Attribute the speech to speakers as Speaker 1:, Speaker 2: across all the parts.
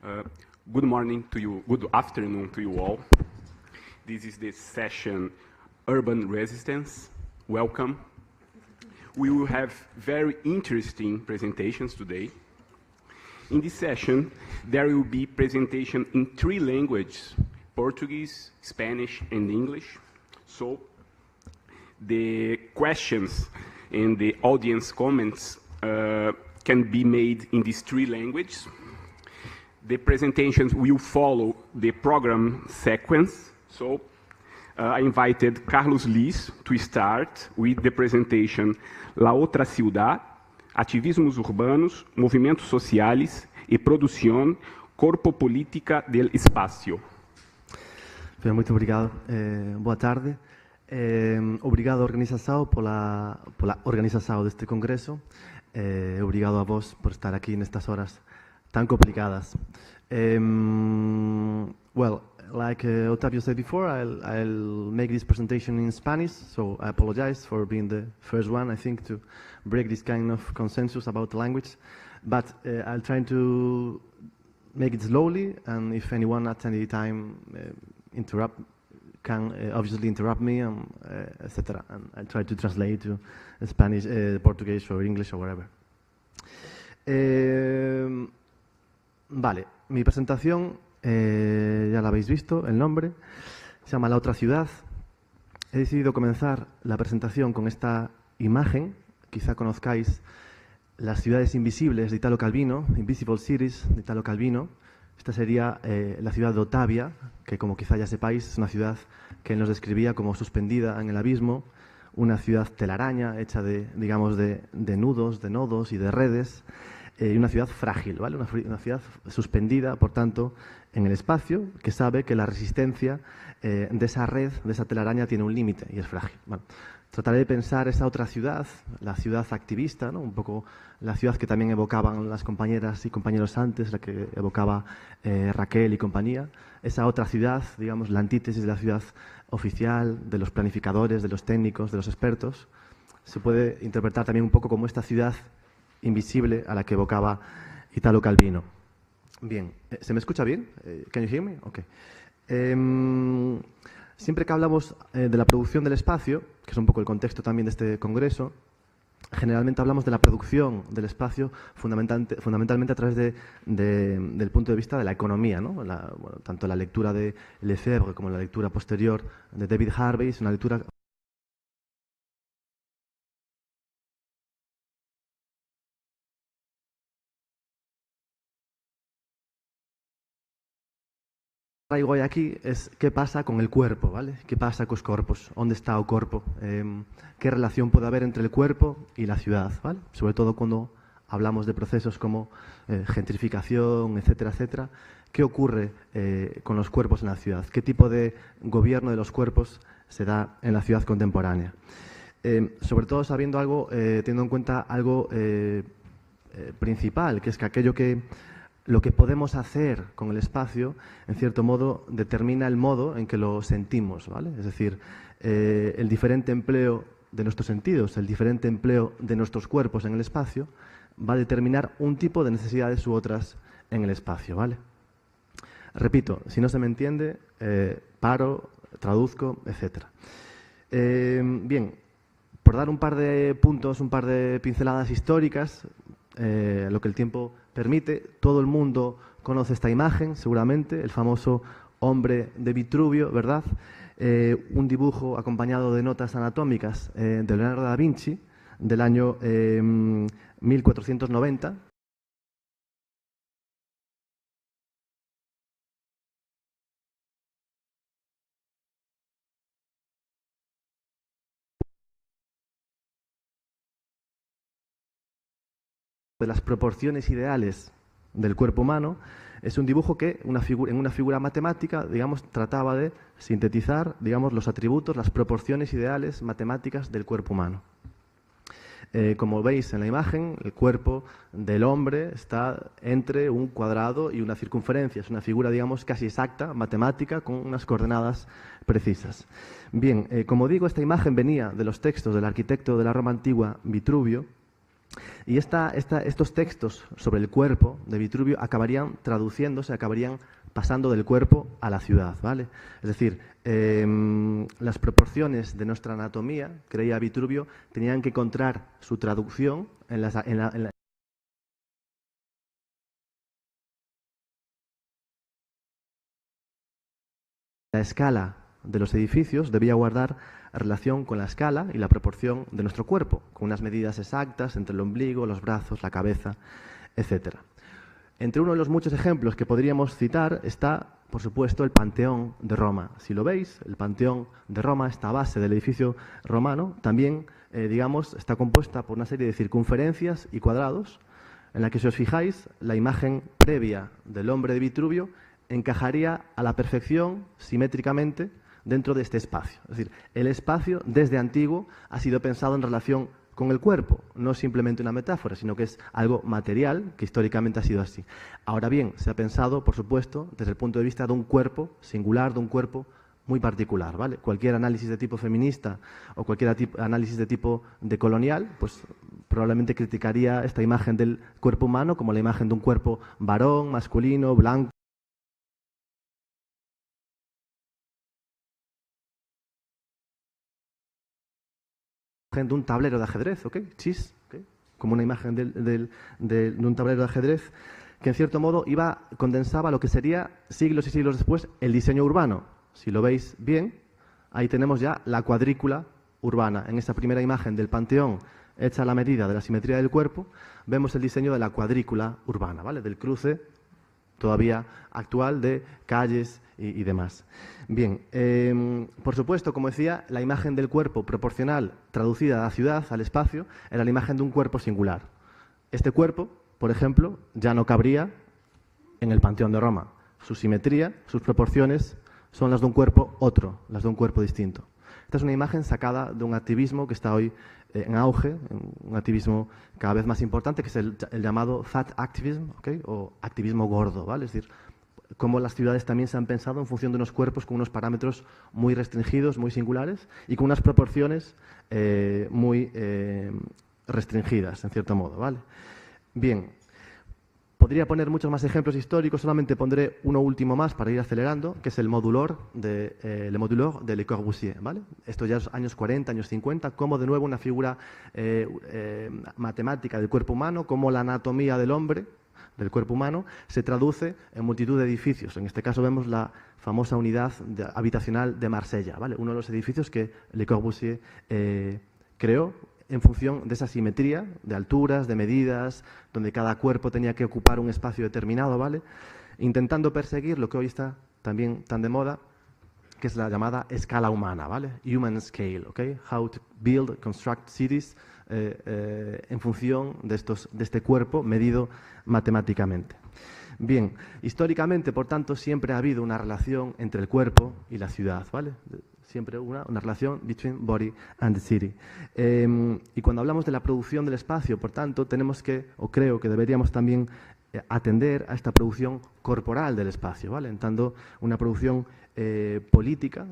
Speaker 1: Wonderful. Good morning to you, good afternoon to you all. This is the session Urban Resistance. Welcome. We will have very interesting presentations today. In this session, there will be presentation in 3 languages, Portuguese, Spanish, and English. So the questions and the audience comments can be made in these 3 languages. The presentations will follow the program sequence. So I invited Carlos Liz to start with the presentation La Otra Ciudad, Ativismos Urbanos, Movimentos Sociais e Produção, Corpo-política del Espacio.
Speaker 2: Muito obrigado. Boa tarde. Obrigado à organização pela organização deste congresso. Obrigado a vos por estar aqui nestas horas tan complicadas. Well, like Otávio said before, I'll make this presentation in Spanish, so I apologize for being the first one, I think, to break this kind of consensus about the language. But I'll try to make it slowly, and if anyone at any time can obviously interrupt me, etc. And I'll try to translate to Spanish, Portuguese, or English, or whatever. Vale, mi presentación, ya la habéis visto, el nombre, se llama La Otra Ciudad. He decidido comenzar la presentación con esta imagen. Quizá conozcáis Las ciudades invisibles de Italo Calvino, Invisible Cities de Italo Calvino. Esta sería la ciudad de Otávio, que como quizá ya sepáis, es una ciudad que él nos describía como suspendida en el abismo, una ciudad telaraña hecha de, digamos, de nudos, de nodos y de redes, y una ciudad frágil, ¿vale? Una ciudad suspendida, por tanto, en el espacio, que sabe que la resistencia de esa red, de esa telaraña, tiene un límite y es frágil. Bueno, trataré de pensar esa otra ciudad, la ciudad activista, ¿no? Un poco la ciudad que también evocaban las compañeras y compañeros antes, la que evocaba Raquel y compañía. Esa otra ciudad, digamos, la antítesis de la ciudad oficial, de los planificadores, de los técnicos, de los expertos, se puede interpretar también un poco como esta ciudad invisible a la que evocaba Italo Calvino. Bien, ¿se me escucha bien? Can you hear me? Okay. Siempre que hablamos de la producción del espacio, que es un poco el contexto también de este congreso, generalmente hablamos de la producción del espacio fundamentalmente a través del punto de vista de la economía, ¿no? Tanto la lectura de Lefebvre como la lectura posterior de David Harvey es una lectura traigo hoy aquí es qué pasa con el cuerpo, ¿vale? ¿Qué pasa con los cuerpos? ¿Dónde está el cuerpo? ¿Qué relación puede haber entre el cuerpo y la ciudad? ¿Vale? Sobre todo cuando hablamos de procesos como gentrificación, etcétera, etcétera. ¿Qué ocurre con los cuerpos en la ciudad? ¿Qué tipo de gobierno de los cuerpos se da en la ciudad contemporánea? Sobre todo sabiendo algo, teniendo en cuenta algo principal, que es que lo que podemos hacer con el espacio, en cierto modo, determina el modo en que lo sentimos, ¿vale? Es decir, el diferente empleo de nuestros sentidos, el diferente empleo de nuestros cuerpos en el espacio, va a determinar un tipo de necesidades u otras en el espacio, ¿vale? Repito, si no se me entiende, paro, traduzco, etc. Bien, por dar un par de puntos, un par de pinceladas históricas, lo que el tiempo permite, todo el mundo conoce esta imagen, seguramente, el famoso hombre de Vitruvio, ¿verdad? Un dibujo acompañado de notas anatómicas de Leonardo da Vinci del año 1490. De las proporciones ideales del cuerpo humano, es un dibujo que en una figura matemática, digamos, trataba de sintetizar, digamos, los atributos, las proporciones ideales matemáticas del cuerpo humano. Como veis en la imagen, el cuerpo del hombre está entre un cuadrado y una circunferencia. Es una figura, digamos, casi exacta, matemática, con unas coordenadas precisas. Bien, como digo, esta imagen venía de los textos del arquitecto de la Roma antigua, Vitruvio, Y estos textos sobre el cuerpo de Vitruvio acabarían traduciéndose, acabarían pasando del cuerpo a la ciudad, ¿vale? Es decir, las proporciones de nuestra anatomía, creía Vitruvio, tenían que encontrar su traducción en la escala de los edificios debía guardar relación con la escala y la proporción de nuestro cuerpo, con unas medidas exactas entre el ombligo, los brazos, la cabeza, etc. Entre uno de los muchos ejemplos que podríamos citar está, por supuesto, el Panteón de Roma. Si lo veis, el Panteón de Roma, esta base del edificio romano, también, digamos, está compuesta por una serie de circunferencias y cuadrados, en la que, si os fijáis, la imagen previa del hombre de Vitruvio encajaría a la perfección, simétricamente, dentro de este espacio. Es decir, el espacio, desde antiguo, ha sido pensado en relación con el cuerpo. No es simplemente una metáfora, sino que es algo material, que históricamente ha sido así. Ahora bien, se ha pensado, por supuesto, desde el punto de vista de un cuerpo singular, de un cuerpo muy particular, ¿vale? Cualquier análisis de tipo feminista o cualquier análisis de tipo decolonial, pues probablemente criticaría esta imagen del cuerpo humano como la imagen de un cuerpo varón, masculino, blanco, de un tablero de ajedrez, ¿ok? Chis, ¿okay? Como una imagen de un tablero de ajedrez que, en cierto modo, condensaba lo que sería, siglos y siglos después, el diseño urbano. Si lo veis bien, ahí tenemos ya la cuadrícula urbana. En esta primera imagen del Panteón, hecha a la medida de la simetría del cuerpo, vemos el diseño de la cuadrícula urbana, ¿vale? Del cruce todavía actual de calles y demás. Bien, por supuesto, como decía, la imagen del cuerpo proporcional traducida a la ciudad, al espacio, era la imagen de un cuerpo singular. Este cuerpo, por ejemplo, ya no cabría en el Panteón de Roma. Su simetría, sus proporciones, son las de un cuerpo otro, las de un cuerpo distinto. Esta es una imagen sacada de un activismo que está hoy en auge, un activismo cada vez más importante, que es el llamado Fat Activism, ¿okay? O activismo gordo, ¿vale? Es decir, cómo las ciudades también se han pensado en función de unos cuerpos con unos parámetros muy restringidos, muy singulares, y con unas proporciones muy restringidas, en cierto modo, ¿vale? Bien, podría poner muchos más ejemplos históricos, solamente pondré uno último más para ir acelerando, que es el modulor de Le Corbusier, ¿vale? Esto ya es años 40, años 50, como de nuevo una figura matemática del cuerpo humano, como la anatomía del hombre, del cuerpo humano, se traduce en multitud de edificios. En este caso vemos la famosa unidad habitacional de Marsella, ¿vale? Uno de los edificios que Le Corbusier creó en función de esa simetría, de alturas, de medidas, donde cada cuerpo tenía que ocupar un espacio determinado, ¿vale? Intentando perseguir lo que hoy está también tan de moda, que es la llamada escala humana, ¿vale? Human scale, ¿ok? How to build, construct cities en función de este cuerpo medido matemáticamente. Bien, históricamente, por tanto, siempre ha habido una relación entre el cuerpo y la ciudad, ¿vale? Siempre una relación between body and the city. Y cuando hablamos de la producción del espacio, por tanto, tenemos que, o creo que deberíamos también atender a esta producción corporal del espacio, ¿vale? En tanto, una producción política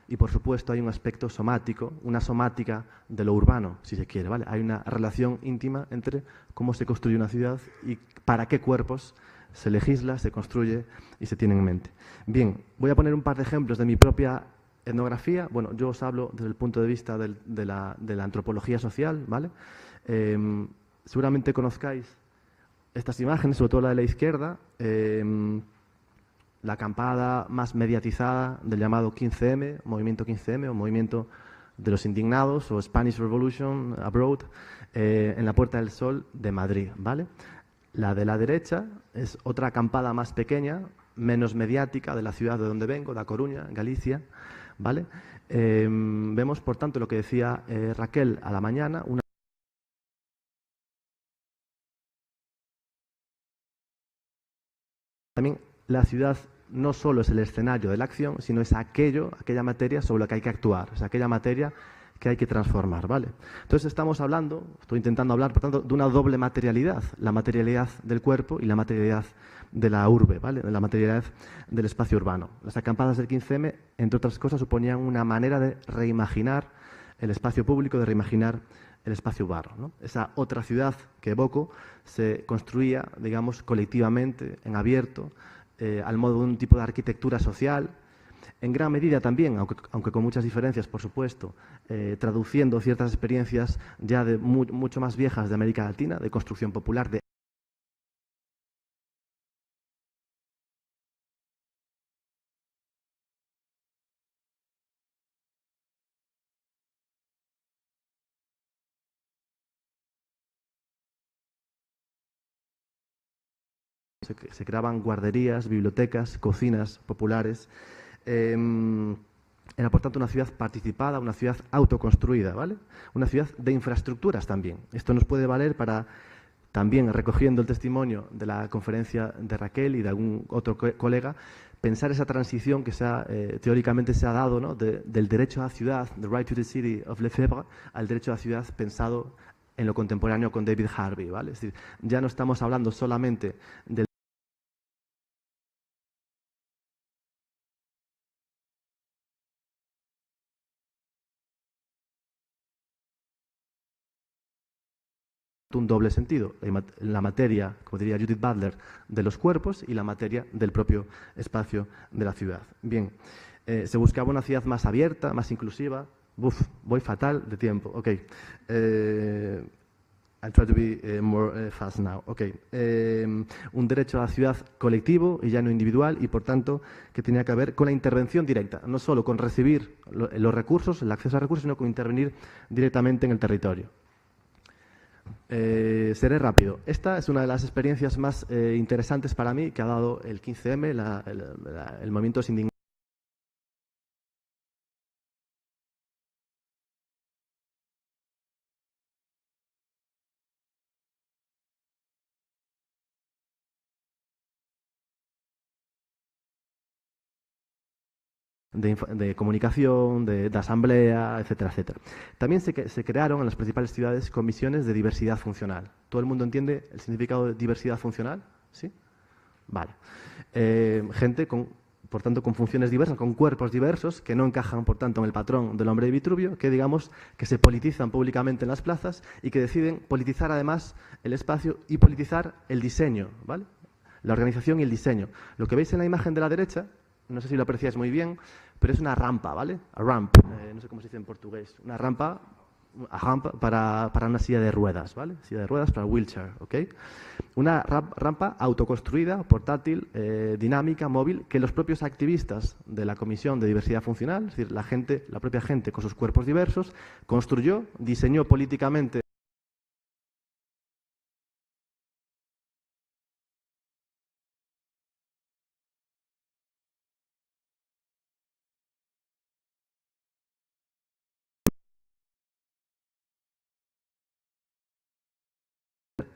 Speaker 2: y, por supuesto, hay un aspecto somático, una somática de lo urbano, si se quiere, ¿vale? Hay una relación íntima entre cómo se construye una ciudad y para qué cuerpos se legisla, se construye y se tiene en mente. Bien, voy a poner un par de ejemplos de mi propia etnografía. Bueno, yo os hablo desde el punto de vista de la antropología social, ¿vale? Seguramente conozcáis estas imágenes, sobre todo la de la izquierda, la acampada más mediatizada del llamado 15M, movimiento 15M o movimiento de los indignados o Spanish Revolution Abroad, en la Puerta del Sol de Madrid, ¿vale? La de la derecha es otra acampada más pequeña, menos mediática, de la ciudad de donde vengo, de Coruña, Galicia, ¿vale? Vemos, por tanto, lo que decía Raquel a la mañana, también la ciudad no solo es el escenario de la acción, sino es aquella materia sobre la que hay que actuar, es aquella materia que hay que transformar, ¿vale? Entonces estamos hablando, estoy intentando hablar, por tanto, de una doble materialidad, la materialidad del cuerpo y la materialidad de la urbe, ¿vale? La materialidad del espacio urbano. Las acampadas del 15M, entre otras cosas, suponían una manera de reimaginar el espacio público, de reimaginar el espacio urbano, ¿no? Esa otra ciudad que evoco se construía, digamos, colectivamente, en abierto, al modo de un tipo de arquitectura social, en gran medida también, aunque con muchas diferencias, por supuesto, traduciendo ciertas experiencias ya de mucho más viejas de América Latina, de construcción popular, de se creaban guarderías, bibliotecas, cocinas populares. Era, por tanto, una ciudad participada, una ciudad autoconstruida, ¿vale? Una ciudad de infraestructuras también. Esto nos puede valer para, también recogiendo el testimonio de la conferencia de Raquel y de algún otro colega, pensar esa transición que teóricamente se ha dado, ¿no? Del derecho a la ciudad, the right to the city of Lefebvre, al derecho a la ciudad pensado en lo contemporáneo con David Harvey, ¿vale? Es decir, ya no estamos hablando solamente del un doble sentido, la materia, como diría Judith Butler, de los cuerpos y la materia del propio espacio de la ciudad. Bien, se buscaba una ciudad más abierta, más inclusiva. Voy fatal de tiempo. Ok. I'll try to be more fast now. Ok. Un derecho a la ciudad colectivo y ya no individual y, por tanto, que tenía que ver con la intervención directa, no solo con recibir los recursos, el acceso a recursos, sino con intervenir directamente en el territorio. Seré rápido. Esta es una de las experiencias más interesantes para mí que ha dado el 15M, el movimiento sin de comunicación, de asamblea, etcétera, etcétera. También se crearon en las principales ciudades comisiones de diversidad funcional. ¿Todo el mundo entiende el significado de diversidad funcional? ¿Sí? Vale. Gente por tanto, con funciones diversas, con cuerpos diversos, que no encajan, por tanto, en el patrón del hombre de Vitruvio, que, digamos, que se politizan públicamente en las plazas y que deciden politizar, además, el espacio y politizar el diseño, ¿vale? La organización y el diseño. Lo que veis en la imagen de la derecha, no sé si lo apreciáis muy bien, pero es una rampa, ¿vale? A ramp, no sé cómo se dice en portugués. Una rampa para una silla de ruedas, ¿vale? Silla de ruedas para wheelchair, ¿ok? Una rampa autoconstruida, portátil, dinámica, móvil, que los propios activistas de la Comisión de Diversidad Funcional, es decir, la propia gente con sus cuerpos diversos, construyó, diseñó políticamente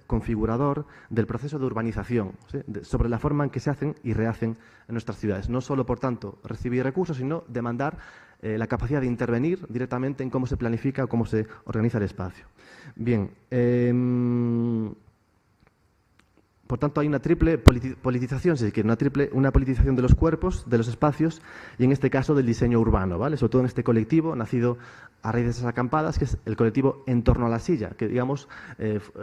Speaker 2: configurador del proceso de urbanización, ¿sí? Sobre la forma en que se hacen y rehacen en nuestras ciudades. No solo, por tanto, recibir recursos, sino demandar la capacidad de intervenir directamente en cómo se planifica o cómo se organiza el espacio. Bien, por tanto, hay una triple politización, si se quiere, una politización de los cuerpos, de los espacios y, en este caso, del diseño urbano, ¿vale? Sobre todo en este colectivo, nacido a raíz de esas acampadas, que es el colectivo En torno a la silla, que, digamos,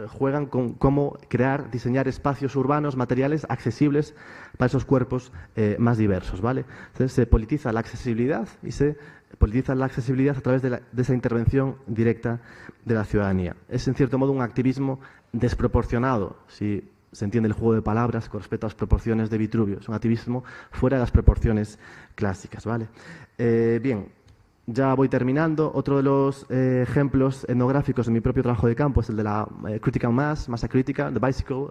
Speaker 2: juegan con cómo crear, diseñar espacios urbanos, materiales accesibles para esos cuerpos más diversos, ¿vale? Entonces, se politiza la accesibilidad y se politiza la accesibilidad a través de esa intervención directa de la ciudadanía. Es, en cierto modo, un activismo desproporcionado, si se entiende el juego de palabras con respecto a las proporciones de Vitruvio. Es un activismo fuera de las proporciones clásicas, ¿vale? Bien, ya voy terminando. Otro de los ejemplos etnográficos de mi propio trabajo de campo es el de la critical masa crítica, the bicycle,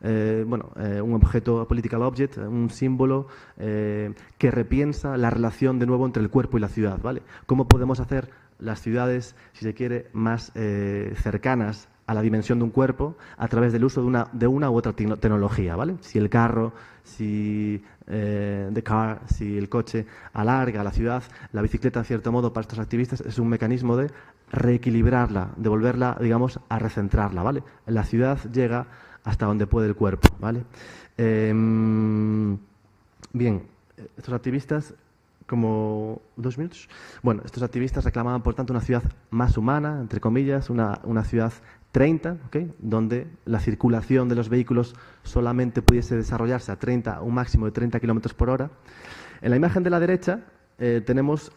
Speaker 2: un objeto, political object, un símbolo que repiensa la relación, de nuevo, entre el cuerpo y la ciudad, ¿vale? ¿Cómo podemos hacer las ciudades, si se quiere, más cercanas a la dimensión de un cuerpo a través del uso de una u otra tecnología, ¿vale? Si el carro, si si el coche alarga la ciudad, la bicicleta, en cierto modo, para estos activistas es un mecanismo de reequilibrarla, de volverla, digamos, a recentrarla, ¿vale? La ciudad llega hasta donde puede el cuerpo, ¿vale? Bien, estos activistas, como 2 minutos. Bueno, estos activistas reclamaban, por tanto, una ciudad más humana, entre comillas, una ciudad 30, ¿okay? Donde la circulación de los vehículos solamente pudiese desarrollarse a un máximo de 30 kilómetros por hora. En la imagen de la derecha tenemos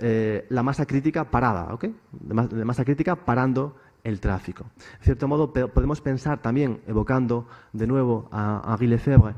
Speaker 2: la masa crítica parada, ¿okay? De masa crítica parando el tráfico. En cierto modo, podemos pensar también, evocando de nuevo a Henri Lefebvre,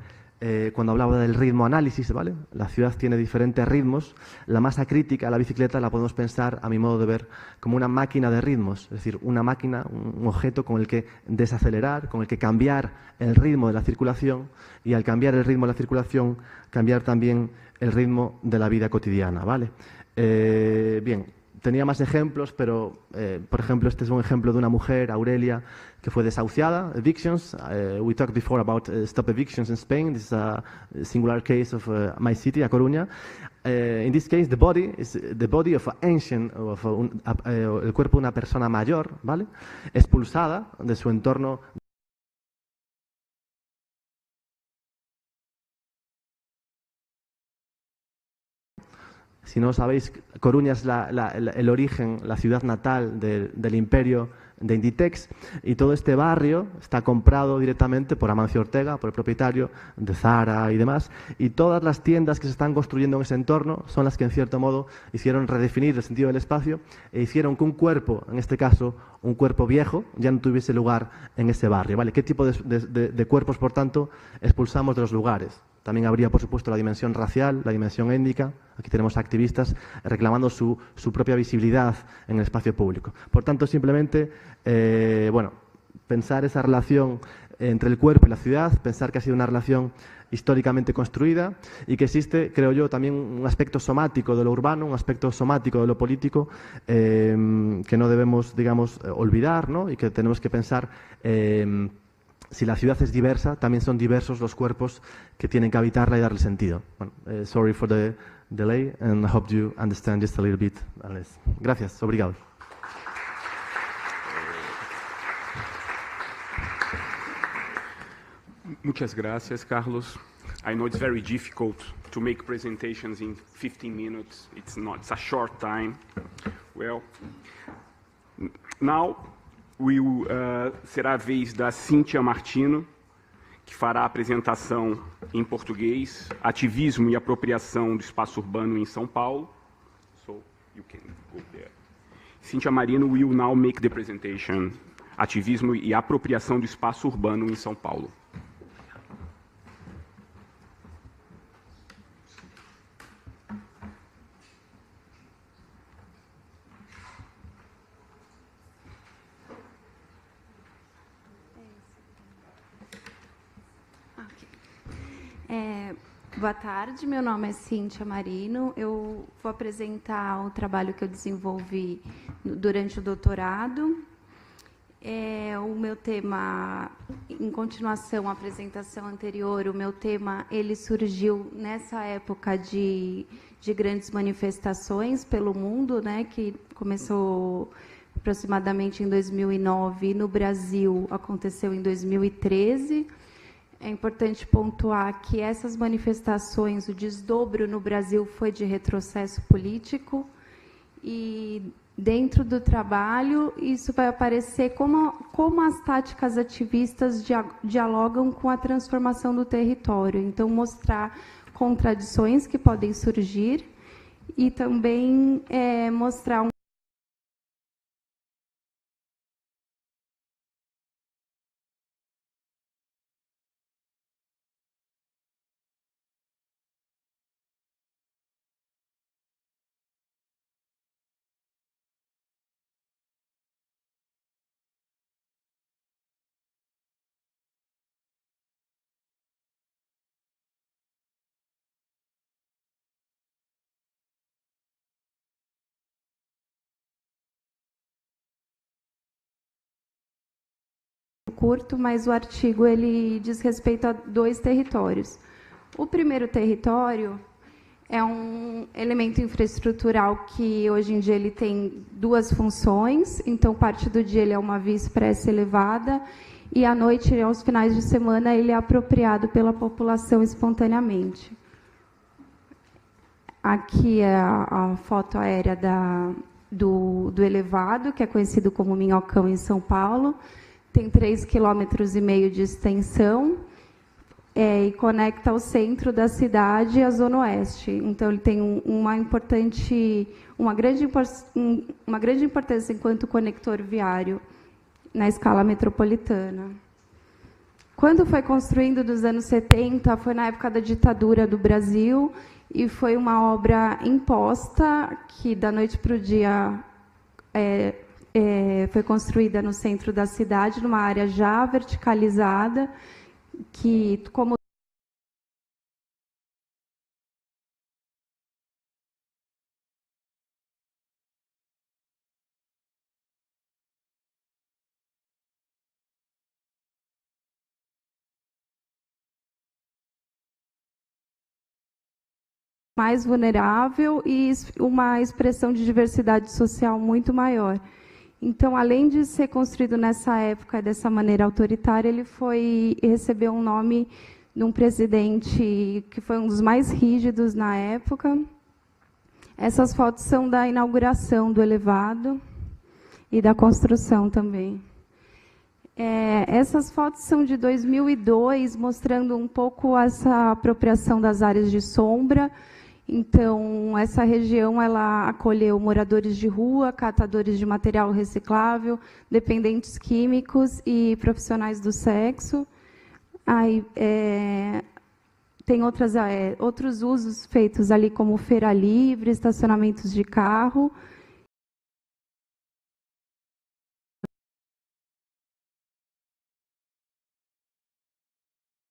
Speaker 2: cuando hablaba del ritmo análisis, ¿vale? La ciudad tiene diferentes ritmos. La masa crítica, la bicicleta, la podemos pensar, a mi modo de ver, como una máquina de ritmos, es decir, una máquina, un objeto con el que desacelerar, con el que cambiar el ritmo de la circulación, y al cambiar el ritmo de la circulación, cambiar también el ritmo de la vida cotidiana, ¿vale? Bien. Tenía más ejemplos, pero, por ejemplo, este es un ejemplo de una mujer, Aurelia, que fue desahuciada, evictions. We talked before about stop evictions in Spain. This is a singular case of my city, a Coruña. In this case, the body is the body of an ancient, el cuerpo de una persona mayor, ¿vale? Expulsada de su entorno. Si no sabéis, Coruña es el origen, la ciudad natal del imperio de Inditex, y todo este barrio está comprado directamente por Amancio Ortega, por el propietario de Zara y demás, y todas las tiendas que se están construyendo en ese entorno son las que, en cierto modo, hicieron redefinir el sentido del espacio e hicieron que un cuerpo, en este caso un cuerpo viejo, ya no tuviese lugar en ese barrio, ¿vale? ¿Qué tipo de cuerpos, por tanto, expulsamos de los lugares? También habría, por supuesto, la dimensión racial, la dimensión étnica. Aquí tenemos activistas reclamando su propia visibilidad en el espacio público. Por tanto, simplemente, bueno, pensar esa relación entre el cuerpo y la ciudad, pensar que ha sido una relación históricamente construida y que existe, creo yo, también un aspecto somático de lo urbano, un aspecto somático de lo político que no debemos, digamos, olvidar, ¿no? Y que tenemos que pensar si la ciudad es diversa, también son diversos los cuerpos que tienen que habitarla y darle sentido. Bueno, sorry for the delay and I hope you understand just a little bit. Gracias, obrigado.
Speaker 1: Muchas gracias, Carlos. I know it's very difficult to make presentations in 15 minutes. It's a short time. Well, now será a vez da CINTIA Martino, que fará a apresentação em português, Ativismo e Apropriação do Espaço Urbano em São Paulo. So, you can go there. CINTIA Marino will now make the presentation, Ativismo e Apropriação do Espaço Urbano em São Paulo.
Speaker 3: Boa tarde, meu nome é Cíntia Marino. Eu vou apresentar o trabalho que eu desenvolvi durante o doutorado. O meu tema, em continuação à apresentação anterior, o meu tema ele surgiu nessa época de grandes manifestações pelo mundo, né, que começou aproximadamente em 2009 e no Brasil aconteceu em 2013. É importante pontuar que essas manifestações, o desdobro no Brasil foi de retrocesso político e, dentro do trabalho, isso vai aparecer como as táticas ativistas dialogam com a transformação do território. Então, mostrar contradições que podem surgir e também mostrar curto, mas o artigo ele diz respeito a 2 territórios. O primeiro território é um elemento infraestrutural que, hoje em dia, ele tem 2 funções. Então, parte do dia ele é uma via expressa elevada e, à noite, aos finais de semana, ele é apropriado pela população espontaneamente. Aqui é a foto aérea do elevado, que é conhecido como Minhocão, em São Paulo. Tem 3,5 km de extensão. E conecta o centro da cidade e a zona oeste. Então, ele tem uma grande importância enquanto conector viário na escala metropolitana. Quando foi construído nos anos 70, foi na época da ditadura do Brasil, e foi uma obra imposta, que da noite para o dia foi construída no centro da cidade, numa área já verticalizada, que, como mais vulnerável e uma expressão de diversidade social muito maior. Então, além de ser construído nessa época dessa maneira autoritária, ele recebeu um nome de um presidente que foi um dos mais rígidos na época. Essas fotos são da inauguração do elevado e da construção também. Essas fotos são de 2002, mostrando um pouco essa apropriação das áreas de sombra. Então, essa região ela acolheu moradores de rua, catadores de material reciclável, dependentes químicos e profissionais do sexo. Aí, tem outros usos feitos ali, como feira livre, estacionamentos de carro.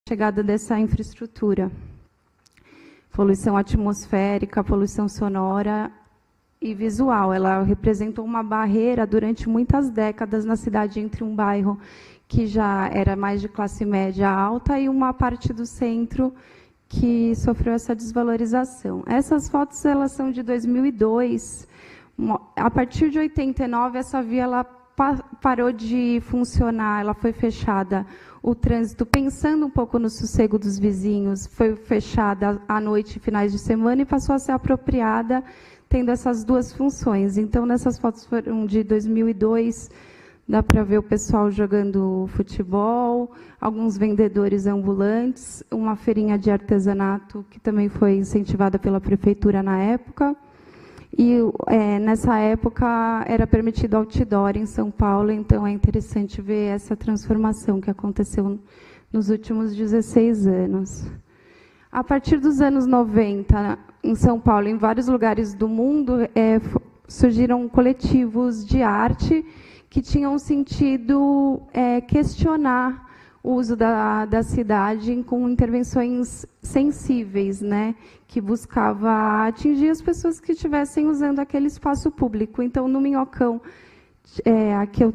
Speaker 3: Chegada dessa infraestrutura. Poluição atmosférica, poluição sonora e visual. Ela representou uma barreira durante muitas décadas na cidade entre um bairro que já era mais de classe média alta e uma parte do centro que sofreu essa desvalorização. Essas fotos elas são de 2002. A partir de 89, essa via ela parou de funcionar, ela foi fechada. O trânsito, pensando um pouco no sossego dos vizinhos, foi fechada à noite e finais de semana e passou a ser apropriada, tendo essas 2 funções. Então, nessas fotos foram de 2002, dá para ver o pessoal jogando futebol, alguns vendedores ambulantes, uma feirinha de artesanato, que também foi incentivada pela prefeitura na época. E, nessa época, era permitido outdoor em São Paulo, então é interessante ver essa transformação que aconteceu nos últimos 16 anos. A partir dos anos 90, em São Paulo, em vários lugares do mundo, surgiram coletivos de arte que tinham um sentido questionar o uso da cidade com intervenções sensíveis, né, que buscava atingir as pessoas que estivessem usando aquele espaço público. Então, no Minhocão, aqui eu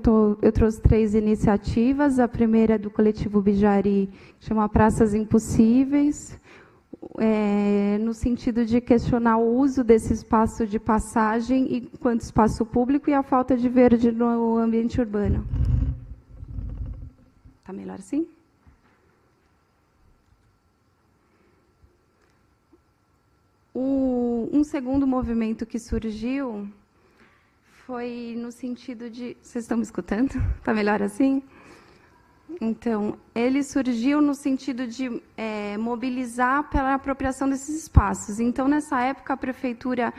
Speaker 3: trouxe 3 iniciativas. A primeira é do coletivo Bijari, que chama Praças Impossíveis, no sentido de questionar o uso desse espaço de passagem enquanto espaço público e a falta de verde no ambiente urbano. Está melhor assim? Um segundo movimento que surgiu foi no sentido de... Vocês estão me escutando? Está melhor assim? Então, ele surgiu no sentido de mobilizar pela apropriação desses espaços. Então, nessa época, a prefeitura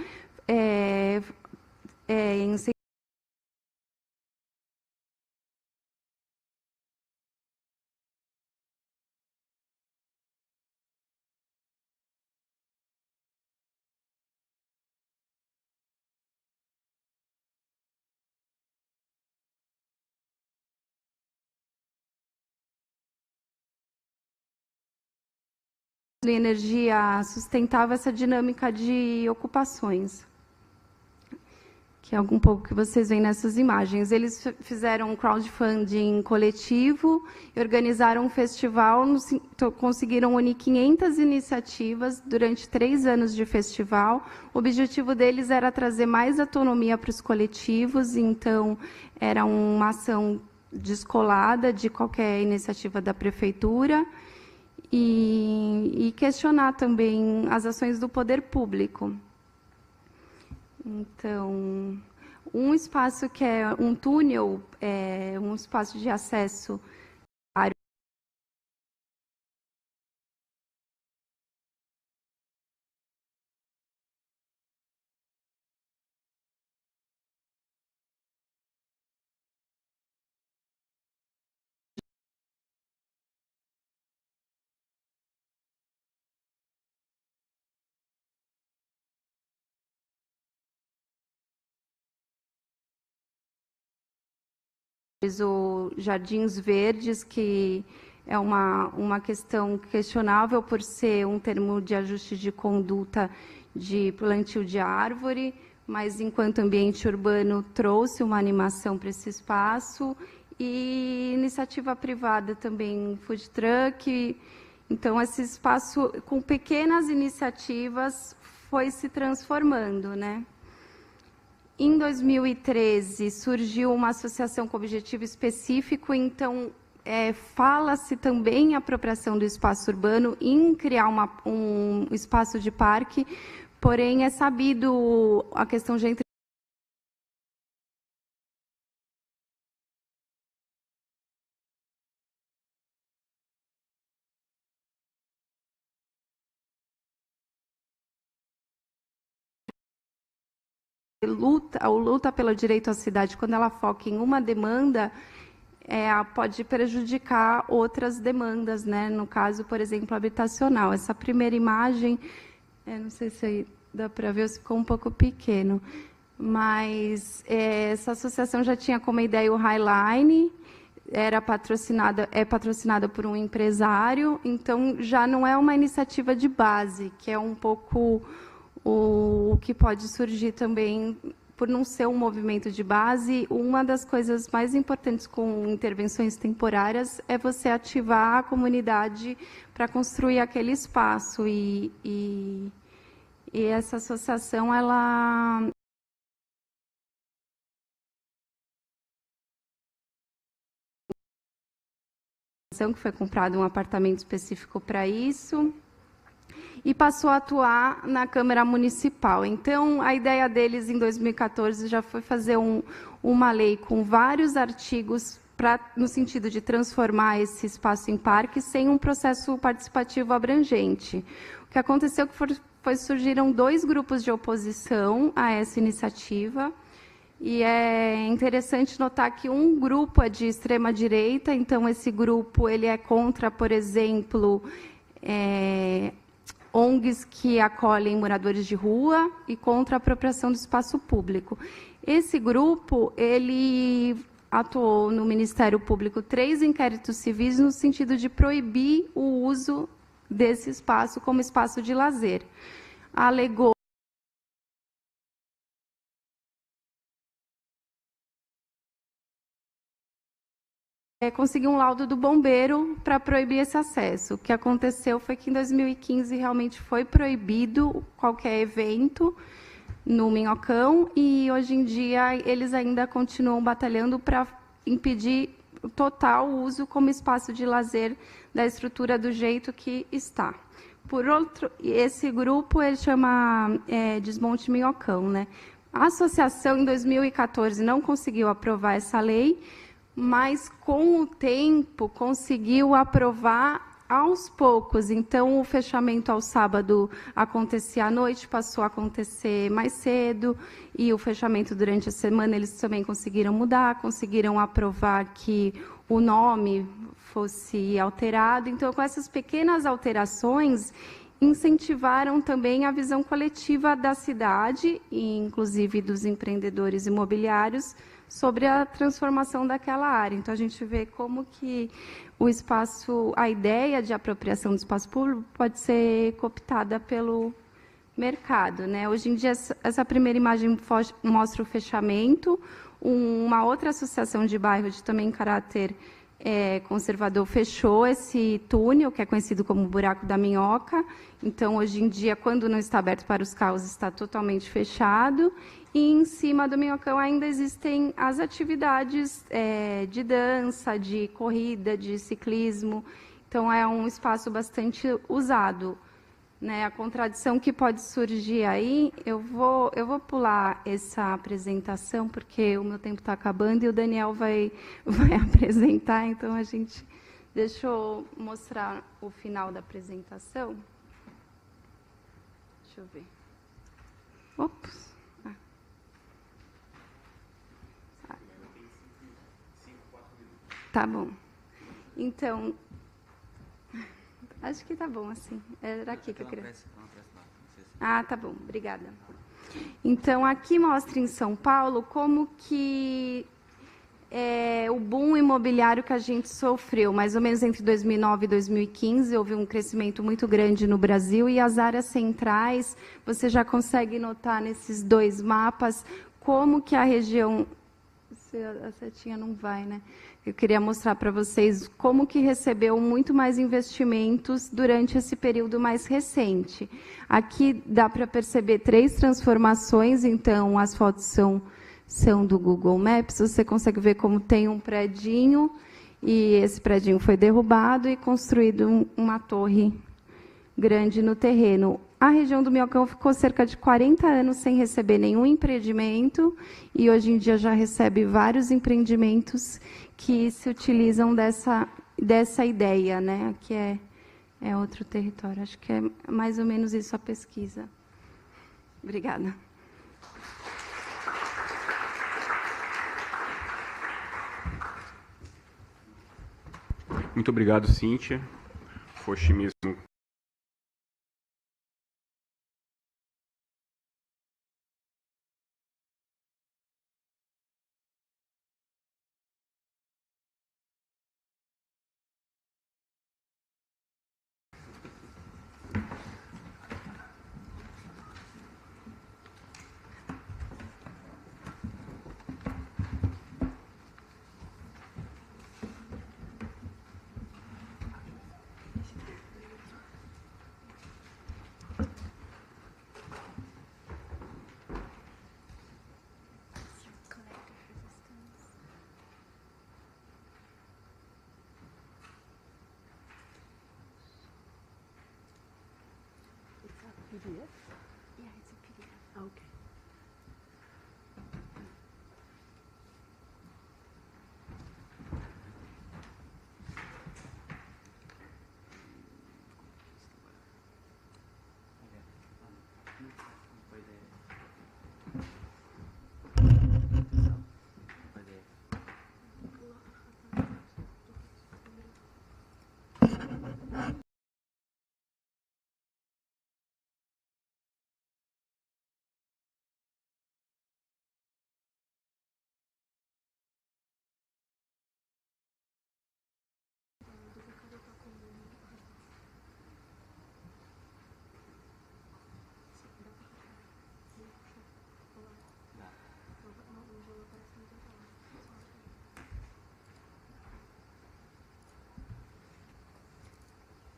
Speaker 3: de energia sustentava essa dinâmica de ocupações. que é um pouco que vocês veem nessas imagens. Eles fizeram um crowdfunding coletivo e organizaram um festival, conseguiram unir 500 iniciativas durante 3 anos de festival. O objetivo deles era trazer mais autonomia para os coletivos, então era uma ação descolada de qualquer iniciativa da prefeitura e questionar também as ações do poder público. Então, um espaço que é um túnel, um espaço de acesso o Jardins Verdes, que é uma questão questionável por ser um termo de ajuste de conduta de plantio de árvore, mas enquanto ambiente urbano trouxe uma animação para esse espaço, e iniciativa privada também, food truck. Então, esse espaço, com pequenas iniciativas, foi se transformando, né? Em 2013, surgiu uma associação com objetivo específico, então, fala-se também em apropriação do espaço urbano, em criar um espaço de parque, porém, é sabido a questão de a luta pelo direito à cidade, quando ela foca em uma demanda, pode prejudicar outras demandas, né? No caso, por exemplo, habitacional. Essa primeira imagem, não sei se aí dá para ver, ficou um pouco pequeno, mas essa associação já tinha como ideia o Highline, é patrocinada por um empresário, então já não é uma iniciativa de base, que é um pouco o que pode surgir também por não ser um movimento de base. Uma das coisas mais importantes com intervenções temporárias é você ativar a comunidade para construir aquele espaço. E essa associação, ela que foi comprado um apartamento específico para isso, e passou a atuar na Câmara Municipal. Então, a ideia deles, em 2014, já foi fazer uma lei com vários artigos no sentido de transformar esse espaço em parque sem um processo participativo abrangente. O que aconteceu foi surgiram 2 grupos de oposição a essa iniciativa, e é interessante notar que um grupo é de extrema-direita, então esse grupo ele é contra, por exemplo, ONGs que acolhem moradores de rua e contra a apropriação do espaço público. Esse grupo, ele atuou no Ministério Público 3 inquéritos civis no sentido de proibir o uso desse espaço como espaço de lazer. Alegou conseguiu um laudo do bombeiro para proibir esse acesso. O que aconteceu foi que, em 2015, realmente foi proibido qualquer evento no Minhocão, e, hoje em dia, eles ainda continuam batalhando para impedir o total uso como espaço de lazer da estrutura do jeito que está. Por outro, esse grupo ele chama Desmonte Minhocão, né? A associação, em 2014, não conseguiu aprovar essa lei, mas, com o tempo, conseguiu aprovar aos poucos. Então, o fechamento ao sábado acontecia à noite, passou a acontecer mais cedo, e o fechamento durante a semana eles também conseguiram mudar, conseguiram aprovar que o nome fosse alterado. Então, com essas pequenas alterações, incentivaram também a visão coletiva da cidade, e inclusive dos empreendedores imobiliários, sobre a transformação daquela área. Então, a gente vê como que o espaço, a ideia de apropriação do espaço público pode ser cooptada mercado, né? Hoje em dia, essa primeira imagem mostra o fechamento. Uma outra associação de bairro de também caráter conservador fechou esse túnel, que é conhecido como Buraco da Minhoca. Então, hoje em dia, quando não está aberto para os carros, está totalmente fechado. E em cima do Minhocão ainda existem as atividades de dança, de corrida, de ciclismo. Então, é um espaço bastante usado. Né, a contradição que pode surgir aí, eu vou pular essa apresentação, porque o meu tempo está acabando e o Daniel vai apresentar, então deixa eu mostrar o final da apresentação. Deixa eu ver. Ops. Tá bom. Então, acho que tá bom, assim. Era aqui que eu queria. Ah, tá bom. Obrigada. Então, aqui mostra em São Paulo como que o boom imobiliário que a gente sofreu, mais ou menos entre 2009 e 2015, houve um crescimento muito grande no Brasil e as áreas centrais, você já consegue notar nesses dois mapas como que a região... A setinha não vai, né? Eu queria mostrar para vocês como que recebeu muito mais investimentos durante esse período mais recente. Aqui dá para perceber 3 transformações, então as fotos são do Google Maps, você consegue ver como tem um predinho, e esse predinho foi derrubado e construído uma torre grande no terreno. A região do Minhocão ficou cerca de 40 anos sem receber nenhum empreendimento e hoje em dia já recebe vários empreendimentos que se utilizam dessa ideia, né? Aqui é outro território. Acho que é mais ou menos isso a pesquisa. Obrigada.
Speaker 1: Muito obrigado, Cíntia. Foste mesmo...
Speaker 4: PDF? Yeah, it's a PDF. Okay.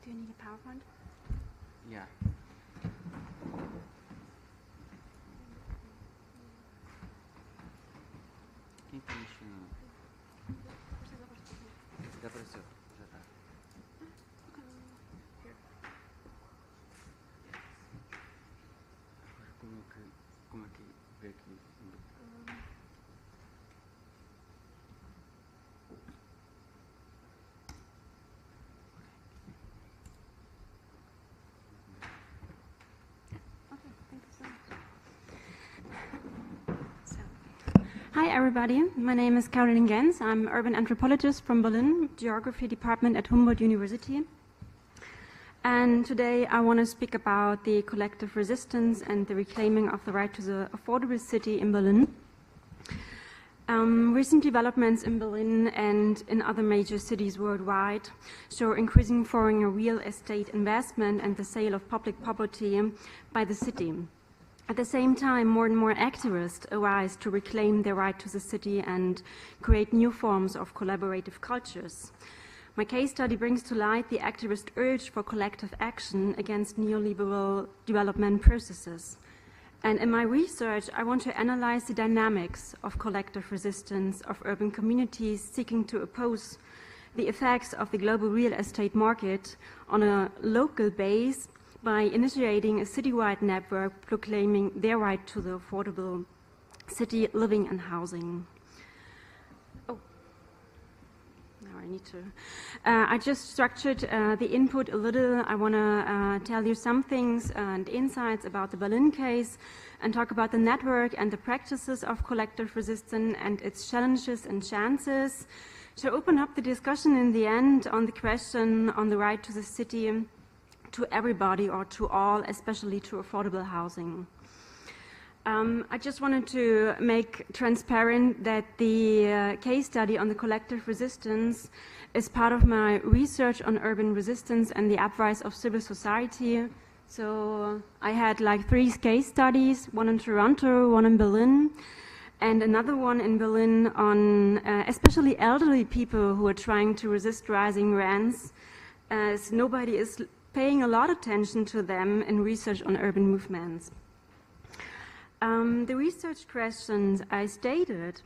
Speaker 3: Do you need a PowerPoint?
Speaker 4: Yeah. Quem está mexendo? Já apareceu, já está. Agora como é que vê aqui?
Speaker 5: Hi everybody, my name is CAROLIN GENZ. I'm an urban anthropologist from Berlin, Geography Department at Humboldt-University. And today I want to speak about the collective resistance and the reclaiming of the right to the affordable city in Berlin. Recent developments in Berlin and in other major cities worldwide show increasing foreign real estate investment and the sale of public property by the city. At the same time, more and more activists arise to reclaim their right to the city and create new forms of collaborative cultures. My case study brings to light the activist urge for collective action against neoliberal development processes. And in my research, I want to analyze the dynamics of collective resistance of urban communities seeking to oppose the effects of the global real estate market on a local base by initiating a citywide network proclaiming their right to the affordable city living and housing. I just structured the input a little. I want to tell you some things and insights about the Berlin case and talk about the network and the practices of collective resistance and its challenges and chances, to open up the discussion in the end on the question on the right to the city to everybody or to all, especially to affordable housing. I just wanted to make transparent that the case study on the collective resistance is part of my research on urban resistance and the uprise of civil society. So I had like 3 case studies, one in Toronto, one in Berlin, and another one in Berlin on especially elderly people who are trying to resist rising rents, as nobody is paying a lot of attention to them in research on urban movements. The research questions I stated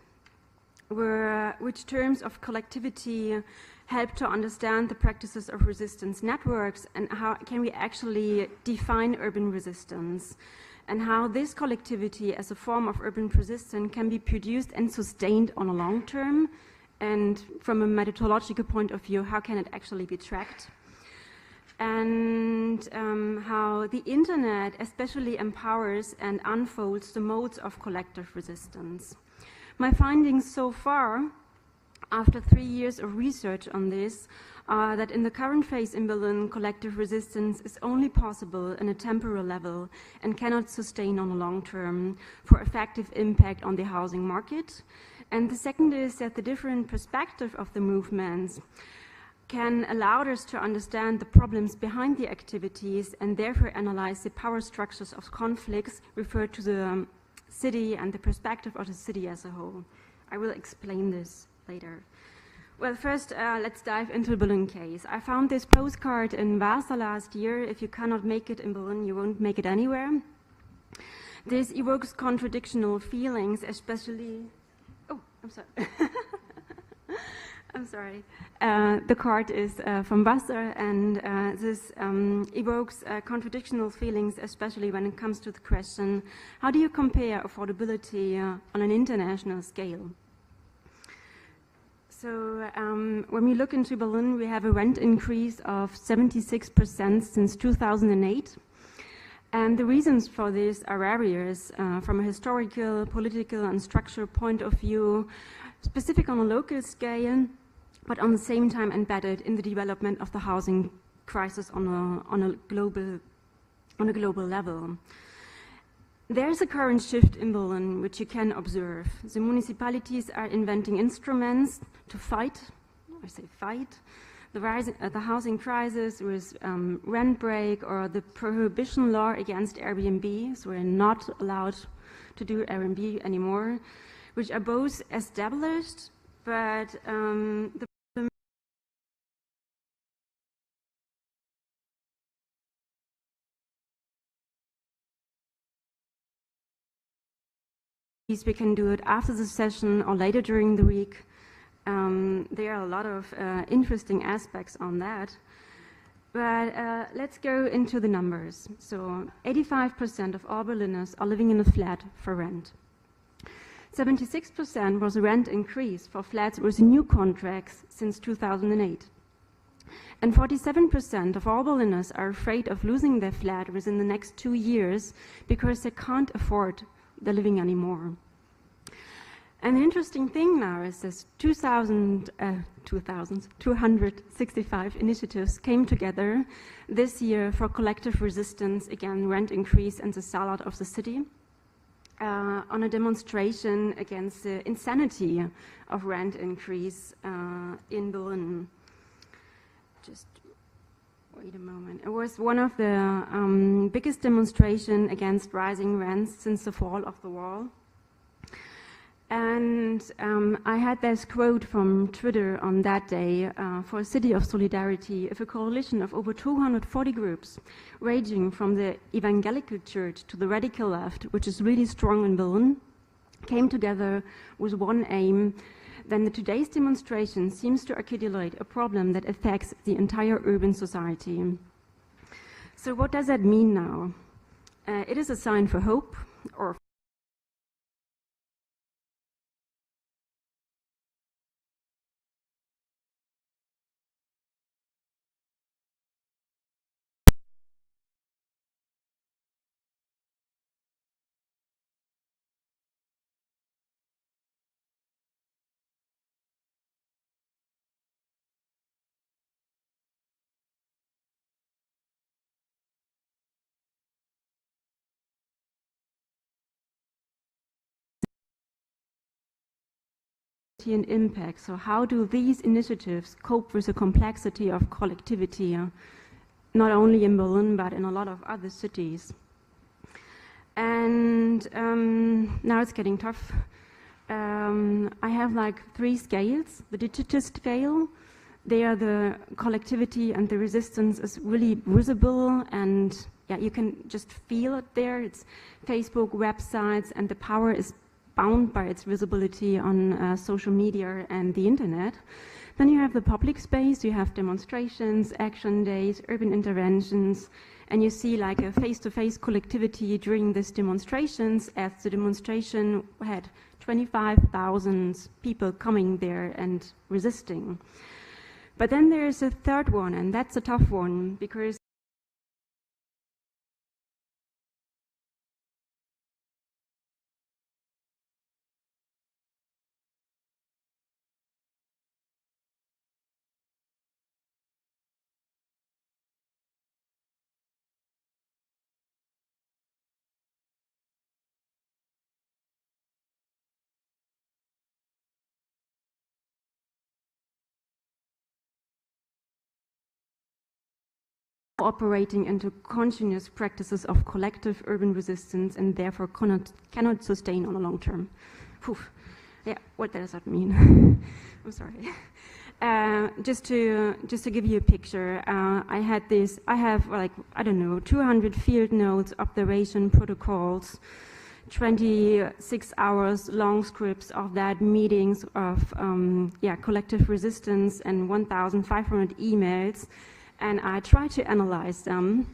Speaker 5: were which terms of collectivity help to understand the practices of resistance networks, and how can we actually define urban resistance, and how this collectivity as a form of urban resistance can be produced and sustained on a long term, and from a methodological point of view, how can it actually be tracked? And how the internet especially empowers and unfolds the modes of collective resistance. My findings so far, after 3 years of research on this, are that in the current phase in Berlin, collective resistance is only possible in a temporal level and cannot sustain on a long term for effective impact on the housing market. And the second is that the different perspective of the movements can allow us to understand the problems behind the activities and therefore analyze the power structures of conflicts referred to the city and the perspective of the city as a whole. I will explain this later. Well, first, let's dive into the Berlin case. I found this postcard in Vasa last year. If you cannot make it in Berlin, you won't make it anywhere. This evokes contradictional feelings, especially... Oh, I'm sorry. I'm sorry. The card is from Wasser, and this evokes contradictional feelings, especially when it comes to the question, how do you compare affordability on an international scale? So when we look into Berlin, we have a rent increase of 76% since 2008. And the reasons for this are various from a historical, political, and structural point of view, specific on a local scale, but on the same time embedded in the development of the housing crisis on a global level. There's a current shift in Berlin, which you can observe. The municipalities are inventing instruments to fight, I say fight, the housing crisis with rent break or the prohibition law against Airbnb, so we're not allowed to do Airbnb anymore, which are both established, but we can do it after the session or later during the week. There are a lot of interesting aspects on that. But let's go into the numbers. So 85% of all Berliners are living in a flat for rent. 76% was a rent increase for flats with new contracts since 2008. And 47% of all Berliners are afraid of losing their flat within the next 2 years because they can't afford the living anymore. And the interesting thing now is this 265 initiatives came together this year for collective resistance against rent increase and the sellout of the city. on a demonstration against the insanity of rent increase in Berlin. Just wait a moment. It was one of the biggest demonstrations against rising rents since the fall of the wall. And I had this quote from Twitter on that day for a city of solidarity. If a coalition of over 240 groups, ranging from the evangelical church to the radical left, which is really strong in Berlin, came together with one aim, then today's demonstration seems to articulate a problem that affects the entire urban society. So what does that mean now? It is a sign for hope, or and impact. So how do these initiatives cope with the complexity of collectivity, not only in Berlin, but in a lot of other cities? And now it's getting tough. I have like 3 scales. The digital scale, there the collectivity and the resistance is really visible, and yeah, you can just feel it there. It's Facebook, websites, and the power is bound by its visibility on social media and the internet. Then you have the public space, you have demonstrations, action days, urban interventions, and you see like a face-to-face collectivity during these demonstrations, as the demonstration had 25,000 people coming there and resisting. But then there is a third one, and that's a tough one, because operating into continuous practices of collective urban resistance, and therefore cannot sustain on a long term. Whew. Yeah, what does that mean? I'm sorry. Just to give you a picture, I have like, I don't know, 200 field notes, observation protocols, 26 hours long scripts of that, meetings of collective resistance, and 1,500 emails. And I tried to analyze them,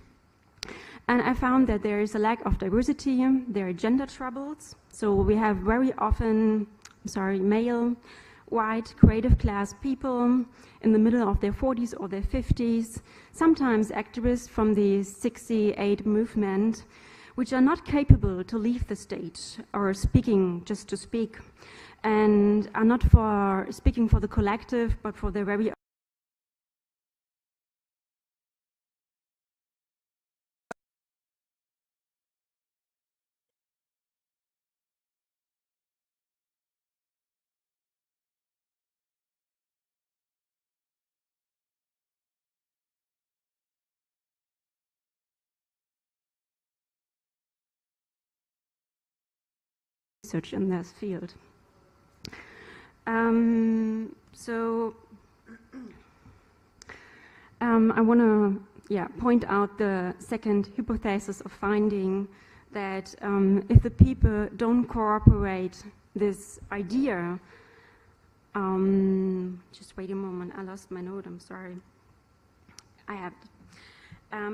Speaker 5: and I found that there is a lack of diversity. There are gender troubles, so we have very often, male, white, creative class people in the middle of their 40s or their 50s, sometimes activists from the 68 movement, which are not capable to leave the stage or speaking just to speak, and are not for speaking for the collective, but for their very research in this field. I want to point out the second hypothesis of finding that if the people don't cooperate this idea, just wait a moment, I lost my note, I'm sorry. I have it.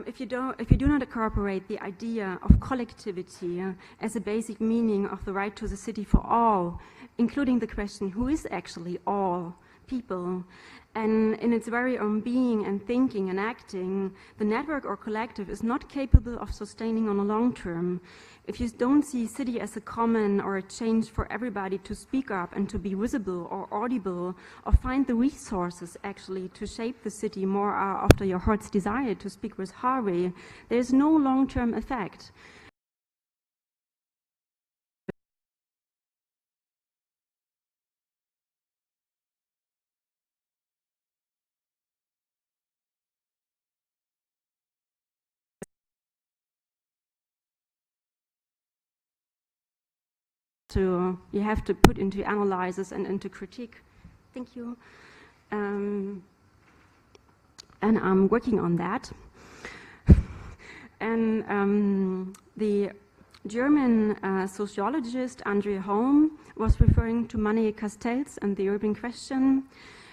Speaker 5: If you do not incorporate the idea of collectivity as a basic meaning of the right to the city for all, including the question who is actually all people, and in its very own being and thinking and acting, the network or collective is not capable of sustaining on a long term. If you don't see city as a common or a change for everybody to speak up and to be visible or audible, or find the resources actually to shape the city more after your heart's desire, to speak with Harvey, there's no long-term effect. you have to put into analysis and into critique. Thank you. And I'm working on that. And the German sociologist André Holm was referring to Manuel Castells and the urban question,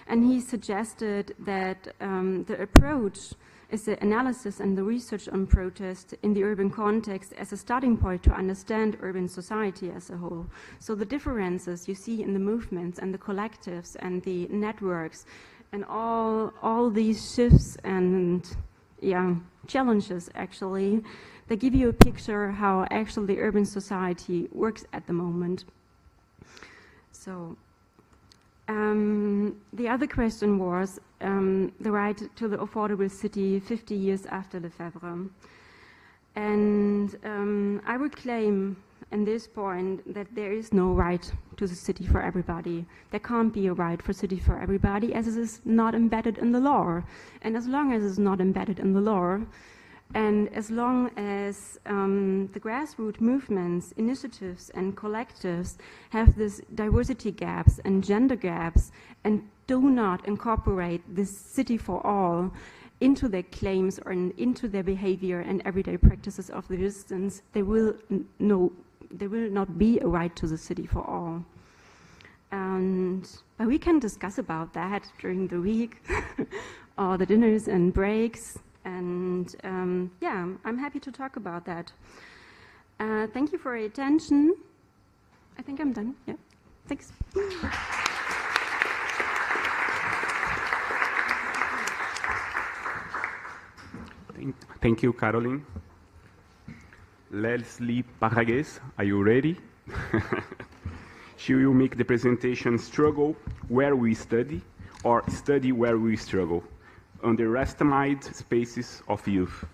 Speaker 5: and he suggested that the approach is the analysis and the research on protest in the urban context as a starting point to understand urban society as a whole. So the differences you see in the movements and the collectives and the networks and all these shifts and challenges, actually, they give you a picture how actually urban society works at the moment. So the other question was the right to the affordable city 50 years after Lefebvre. And I would claim in this point that there is no right to the city for everybody. There can't be a right for city for everybody as it is not embedded in the law. And as long as it's not embedded in the law, and as long as the grassroots movements, initiatives, and collectives have these diversity gaps and gender gaps and do not incorporate this city for all into their claims or into their behavior and everyday practices of the resistance, there will not be a right to the city for all. But we can discuss about that during the week or the dinners and breaks. And yeah, I'm happy to talk about that. Thank you for your attention. I think I'm done. Yeah, thanks.
Speaker 1: Thank you, Caroline. Leslie PARRAGUEZ, are you ready? She will make the presentation Struggle Where We Study or Study Where We Struggle. Underestimated spaces of youth.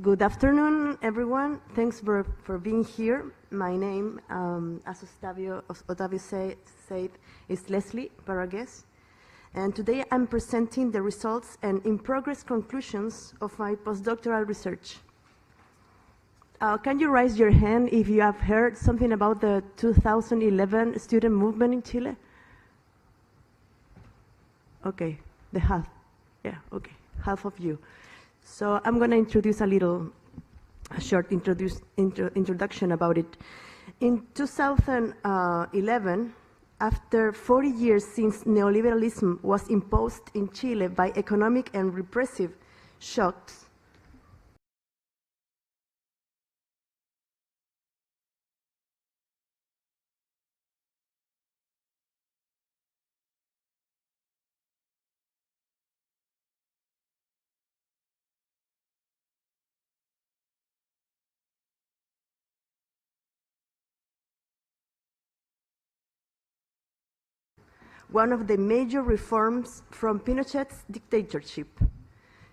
Speaker 6: Good afternoon, everyone. Thanks for being here. My name, as Otávio said, is Leslie PARRAGUEZ. And today I'm presenting the results and in-progress conclusions of my postdoctoral research. Can you raise your hand if you have heard something about the 2011 student movement in Chile? Okay, the half. Yeah, okay, half of you. So I'm going to introduce a short introduction about it. In 2011, after 40 years since neoliberalism was imposed in Chile by economic and repressive shocks, one of the major reforms from Pinochet's dictatorship.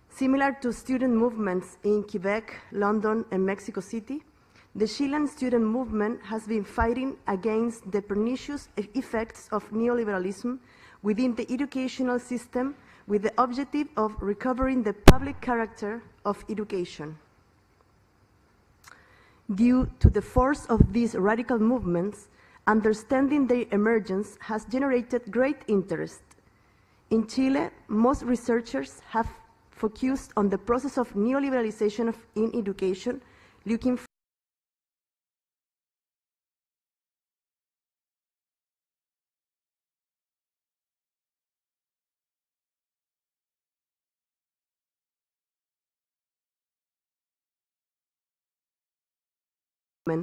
Speaker 6: Similar to student movements in Quebec, London, and Mexico City, the Chilean student movement has been fighting against the pernicious effects of neoliberalism within the educational system with the objective of recovering the public character of education. Due to the force of these radical movements, understanding their emergence has generated great interest. In Chile, most researchers have focused on the process of neoliberalization in education, looking for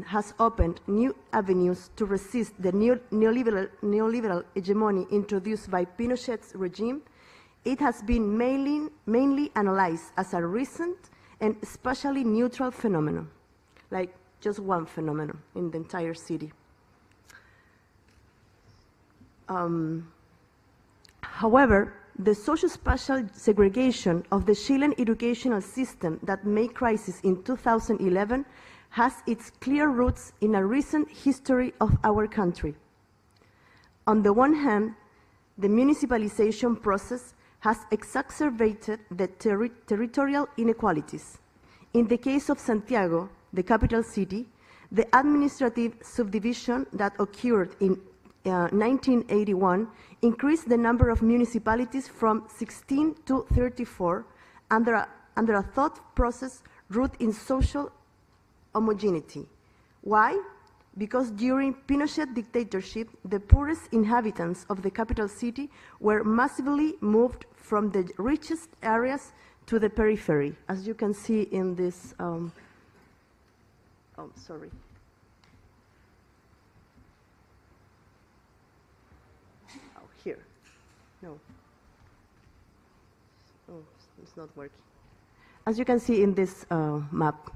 Speaker 6: has opened new avenues to resist the neoliberal hegemony introduced by Pinochet's regime it has been mainly analyzed as a recent and spatially neutral phenomenon, like just one phenomenon in the entire city. However, the socio-spatial segregation of the Chilean educational system that made crisis in 2011 has its clear roots in a recent history of our country. On the one hand, the municipalization process has exacerbated the territorial inequalities. In the case of Santiago, the capital city, the administrative subdivision that occurred in 1981 increased the number of municipalities from 16 to 34 under a thought process rooted in social homogeneity. Why? Because during Pinochet dictatorship, the poorest inhabitants of the capital city were massively moved from the richest areas to the periphery, as you can see in this, here. No. Oh, it's not working. As you can see in this map,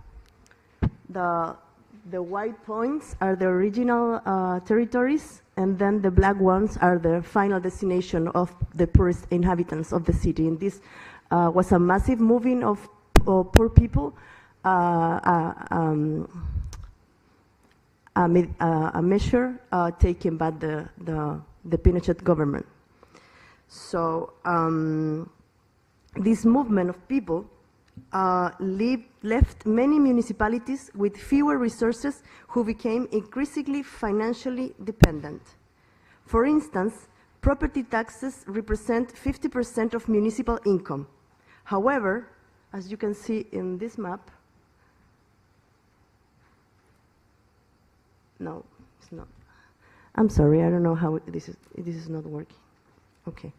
Speaker 6: the white points are the original territories, and then the black ones are the final destination of the poorest inhabitants of the city. And this was a massive moving of poor people, a measure taken by the Pinochet government. So this movement of people left many municipalities with fewer resources who became increasingly financially dependent. For instance, property taxes represent 50% of municipal income. However, as you can see in this map, no, it's not. I'm sorry, I don't know how this is not working. Okay.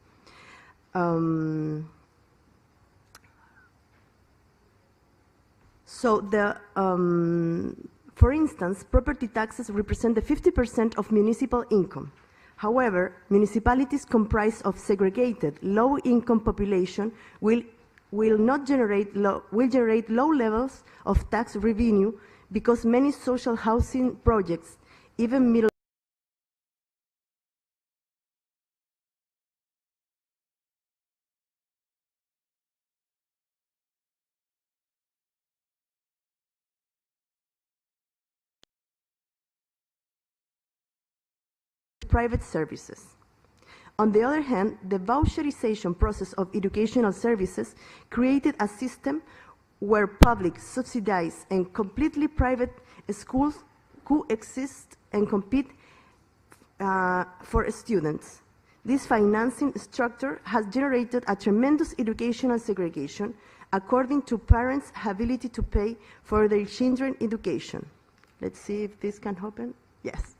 Speaker 6: So for instance, property taxes represent the 50% of municipal income. However, municipalities comprised of segregated, low-income population will generate low levels of tax revenue because many social housing projects, even middle private services. On the other hand, the voucherization process of educational services created a system where public, subsidized, and completely private schools coexist and compete for students. This financing structure has generated a tremendous educational segregation according to parents' ability to pay for their children's education. Let's see if this can happen. Yes.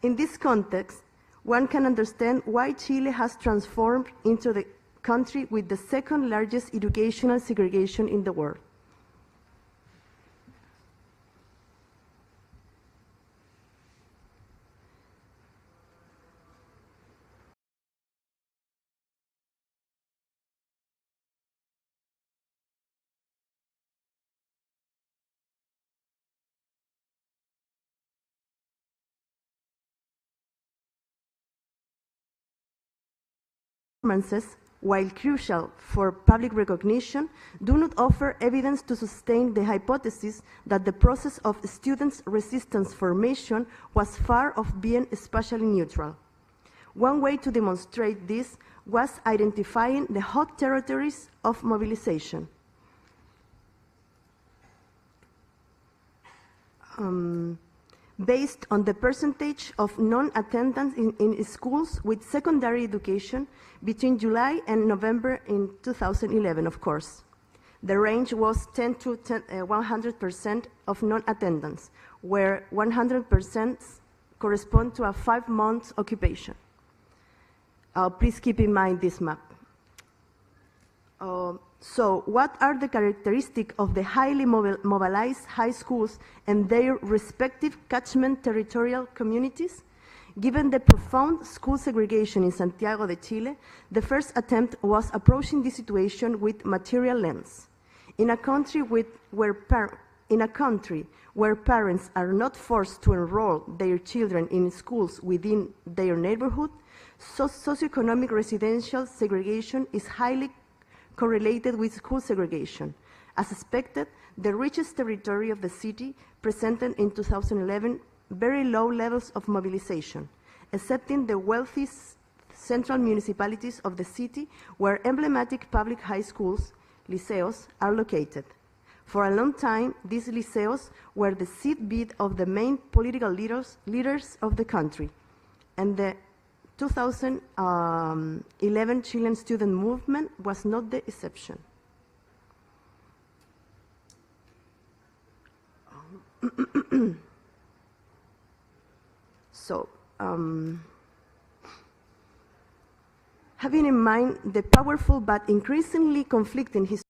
Speaker 6: In this context, one can understand why Chile has transformed into the country with the second largest educational segregation in the world. Performances, while crucial for public recognition, do not offer evidence to sustain the hypothesis that the process of students' resistance formation was far of being spatially neutral. One way to demonstrate this was identifying the hot territories of mobilization. Based on the percentage of non-attendance in schools with secondary education between July and November in 2011, of course. The range was 10 to 100% of non-attendance, where 100% correspond to a 5-month occupation. Please keep in mind this map. So what are the characteristics of the highly mobilized high schools and their respective catchment territorial communities? Given the profound school segregation in Santiago de Chile, the first attempt was approaching this situation with material lens. In a country where parents are not forced to enroll their children in schools within their neighborhood, socioeconomic residential segregation is highly correlated with school segregation. As expected, the richest territory of the city presented in 2011 very low levels of mobilization, excepting the wealthiest central municipalities of the city where emblematic public high schools, liceos, are located. For a long time, these liceos were the seedbed of the main political leaders of the country, and the 2011 Chilean student movement was not the exception. So, having in mind the powerful but increasingly conflicting history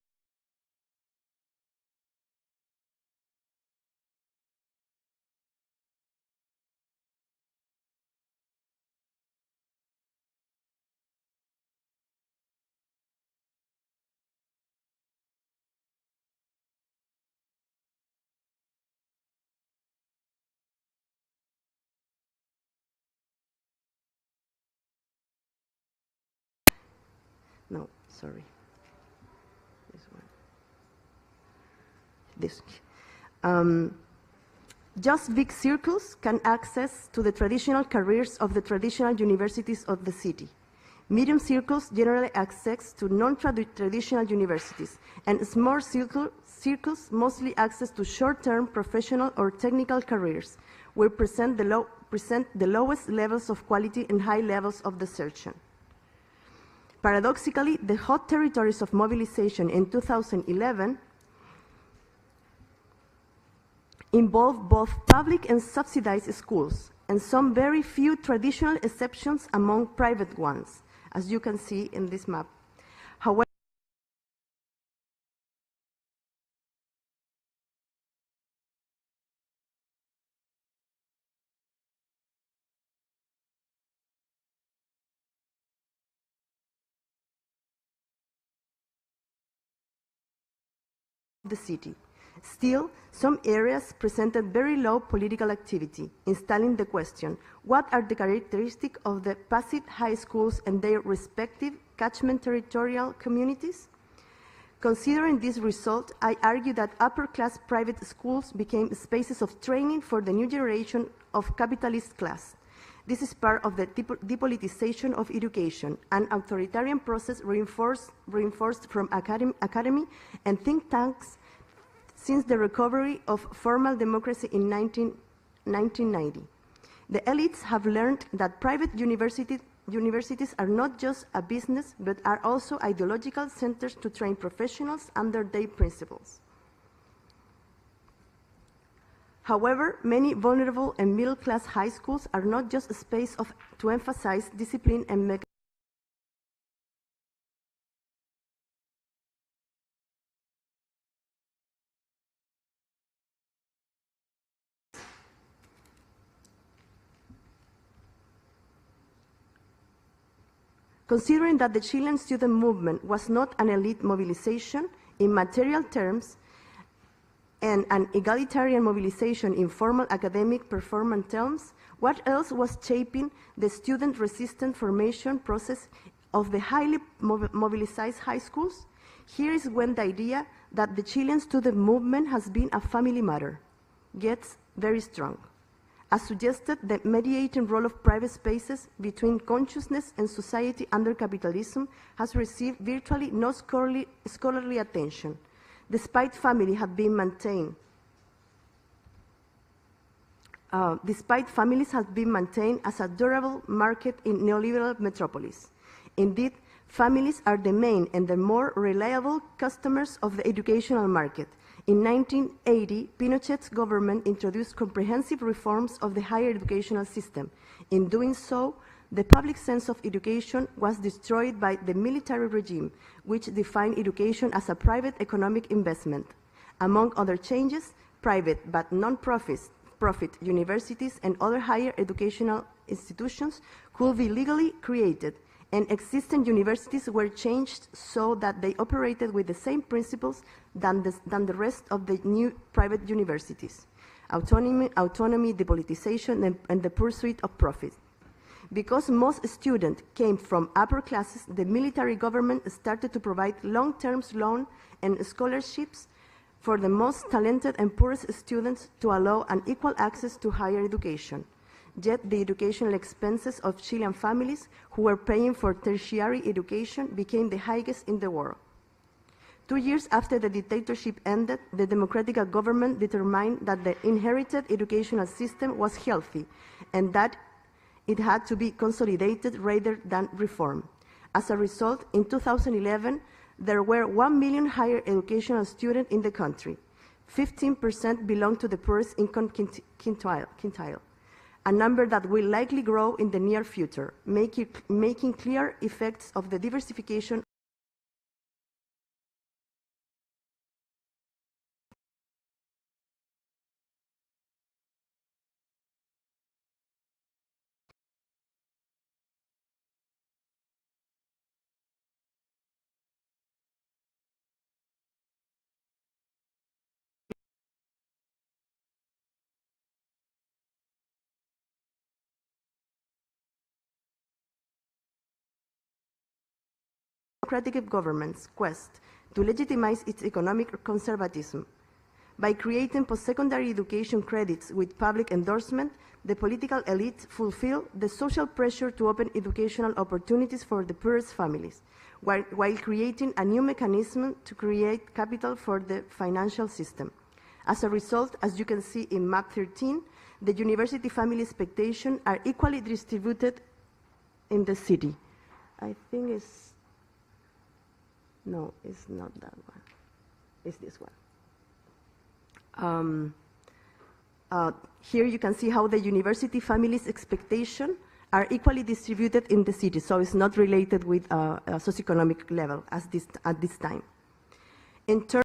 Speaker 6: No, sorry. This one. This. Just big circles can access to the traditional careers of the traditional universities of the city. Medium circles generally access to non-traditional universities, and small circles mostly access to short-term professional or technical careers, where present the lowest levels of quality and high levels of desertion. Paradoxically, the hot territories of mobilization in 2011 involve both public and subsidized schools, and some very few traditional exceptions among private ones, as you can see in this map. However, the city. Still, some areas presented very low political activity, installing the question, what are the characteristics of the passive high schools and their respective catchment territorial communities? Considering this result, I argue that upper-class private schools became spaces of training for the new generation of capitalist class. This is part of the depoliticization of education, an authoritarian process reinforced from academy and think tanks since the recovery of formal democracy in 1990. The elites have learned that private universities are not just a business, but are also ideological centers to train professionals under their principles. However, many vulnerable and middle-class high schools are not just a space to emphasize discipline and mechanism. Considering that the Chilean student movement was not an elite mobilization in material terms, and an egalitarian mobilization in formal academic performance terms, what else was shaping the student resistant formation process of the highly mobilized high schools? Here is when the idea that the Chilean student movement has been a family matter gets very strong. As suggested, the mediating role of private spaces between consciousness and society under capitalism has received virtually no scholarly attention, despite families have been maintained as a durable market in neoliberal metropolis. Indeed, families are the main and the more reliable customers of the educational market. In 1980, Pinochet's government introduced comprehensive reforms of the higher educational system. In doing so, the public sense of education was destroyed by the military regime, which defined education as a private economic investment. Among other changes, private but non-profit universities and other higher educational institutions could be legally created, and existing universities were changed so that they operated with the same principles than the rest of the new private universities: autonomy, depolitization, and the pursuit of profit. Because most students came from upper classes, the military government started to provide long-term loans and scholarships for the most talented and poorest students to allow an equal access to higher education. Yet the educational expenses of Chilean families who were paying for tertiary education became the highest in the world. 2 years after the dictatorship ended, the democratic government determined that the inherited educational system was healthy and that it had to be consolidated rather than reformed. As a result, in 2011, there were 1 million higher educational students in the country. 15% belong to the poorest income quintile, a number that will likely grow in the near future, making clear effects of the diversification democratic government's quest to legitimize its economic conservatism. By creating post-secondary education credits with public endorsement, the political elite fulfilled the social pressure to open educational opportunities for the poorest families, while creating a new mechanism to create capital for the financial system. As a result, as you can see in map 13, the university family expectations are equally distributed in the city. I think it's, no, it's not that one. It's this one. Here you can see how the university family's expectations are equally distributed in the city, so it's not related with a socioeconomic level at this time. In terms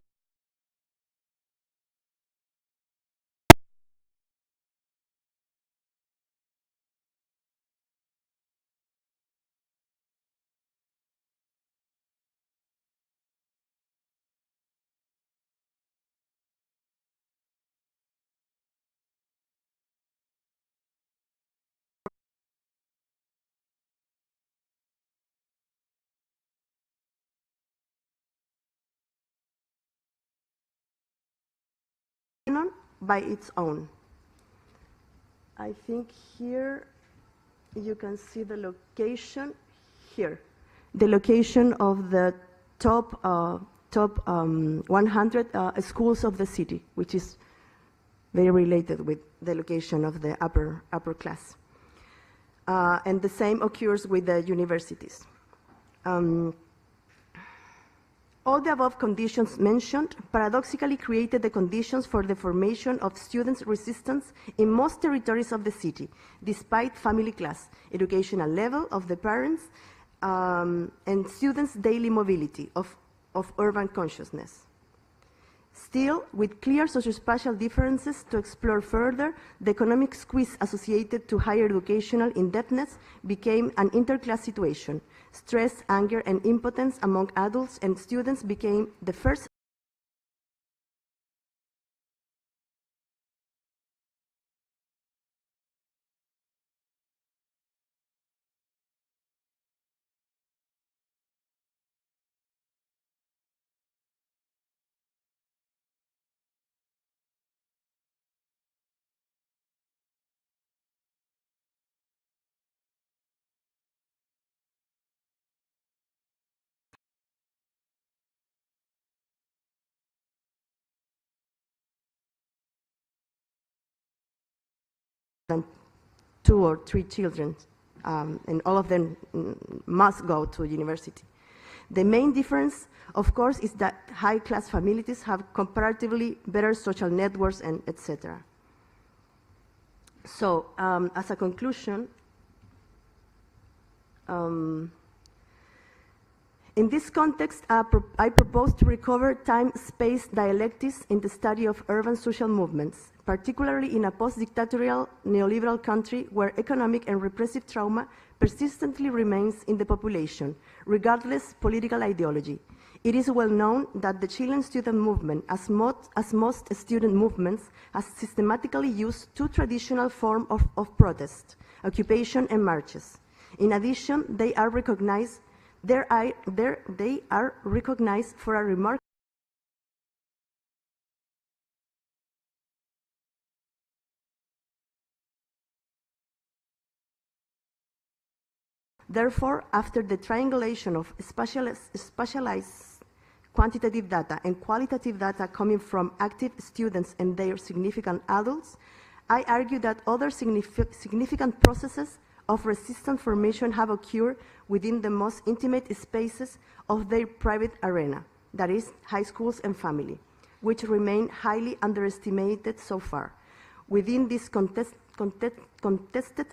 Speaker 6: by its own. I think here you can see the location here. The location of the top 100 schools of the city, which is very related with the location of the upper class. And the same occurs with the universities. All the above conditions mentioned paradoxically created the conditions for the formation of students' resistance in most territories of the city, despite family class, educational level of the parents, and students' daily mobility of urban consciousness. Still, with clear socio-spatial differences to explore further, the economic squeeze associated to higher educational indebtedness became an interclass situation. Stress, anger, and impotence among adults and students became the first than 2 or 3 children, and all of them must go to university. The main difference, of course, is that high-class families have comparatively better social networks and etc. So, as a conclusion, In this context, I propose to recover time-space dialectics in the study of urban social movements, particularly in a post-dictatorial neoliberal country where economic and repressive trauma persistently remains in the population, regardless political ideology. It is well known that the Chilean student movement, as most student movements, has systematically used two traditional forms of protest, occupation and marches. In addition, they are recognized for a remarkable Therefore, after the triangulation of specialized quantitative data and qualitative data coming from active students and their significant adults, I argue that other significant processes of resistance formation have occurred within the most intimate spaces of their private arena, that is, high schools and family, which remain highly underestimated so far. Within these contested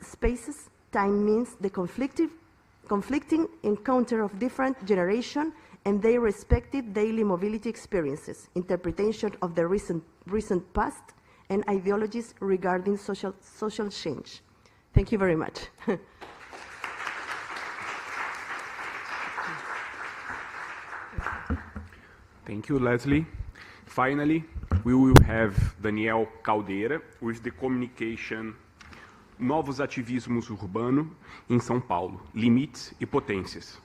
Speaker 6: spaces, time means the conflicting encounter of different generations and their respective daily mobility experiences, interpretation of the recent past, and ideologies regarding social change. Thank you very much.
Speaker 1: Thank you, Leslie. Finally, we will have Daniel Caldeira with the communication Novos Ativismos Urbano em São Paulo, Limites e Potências.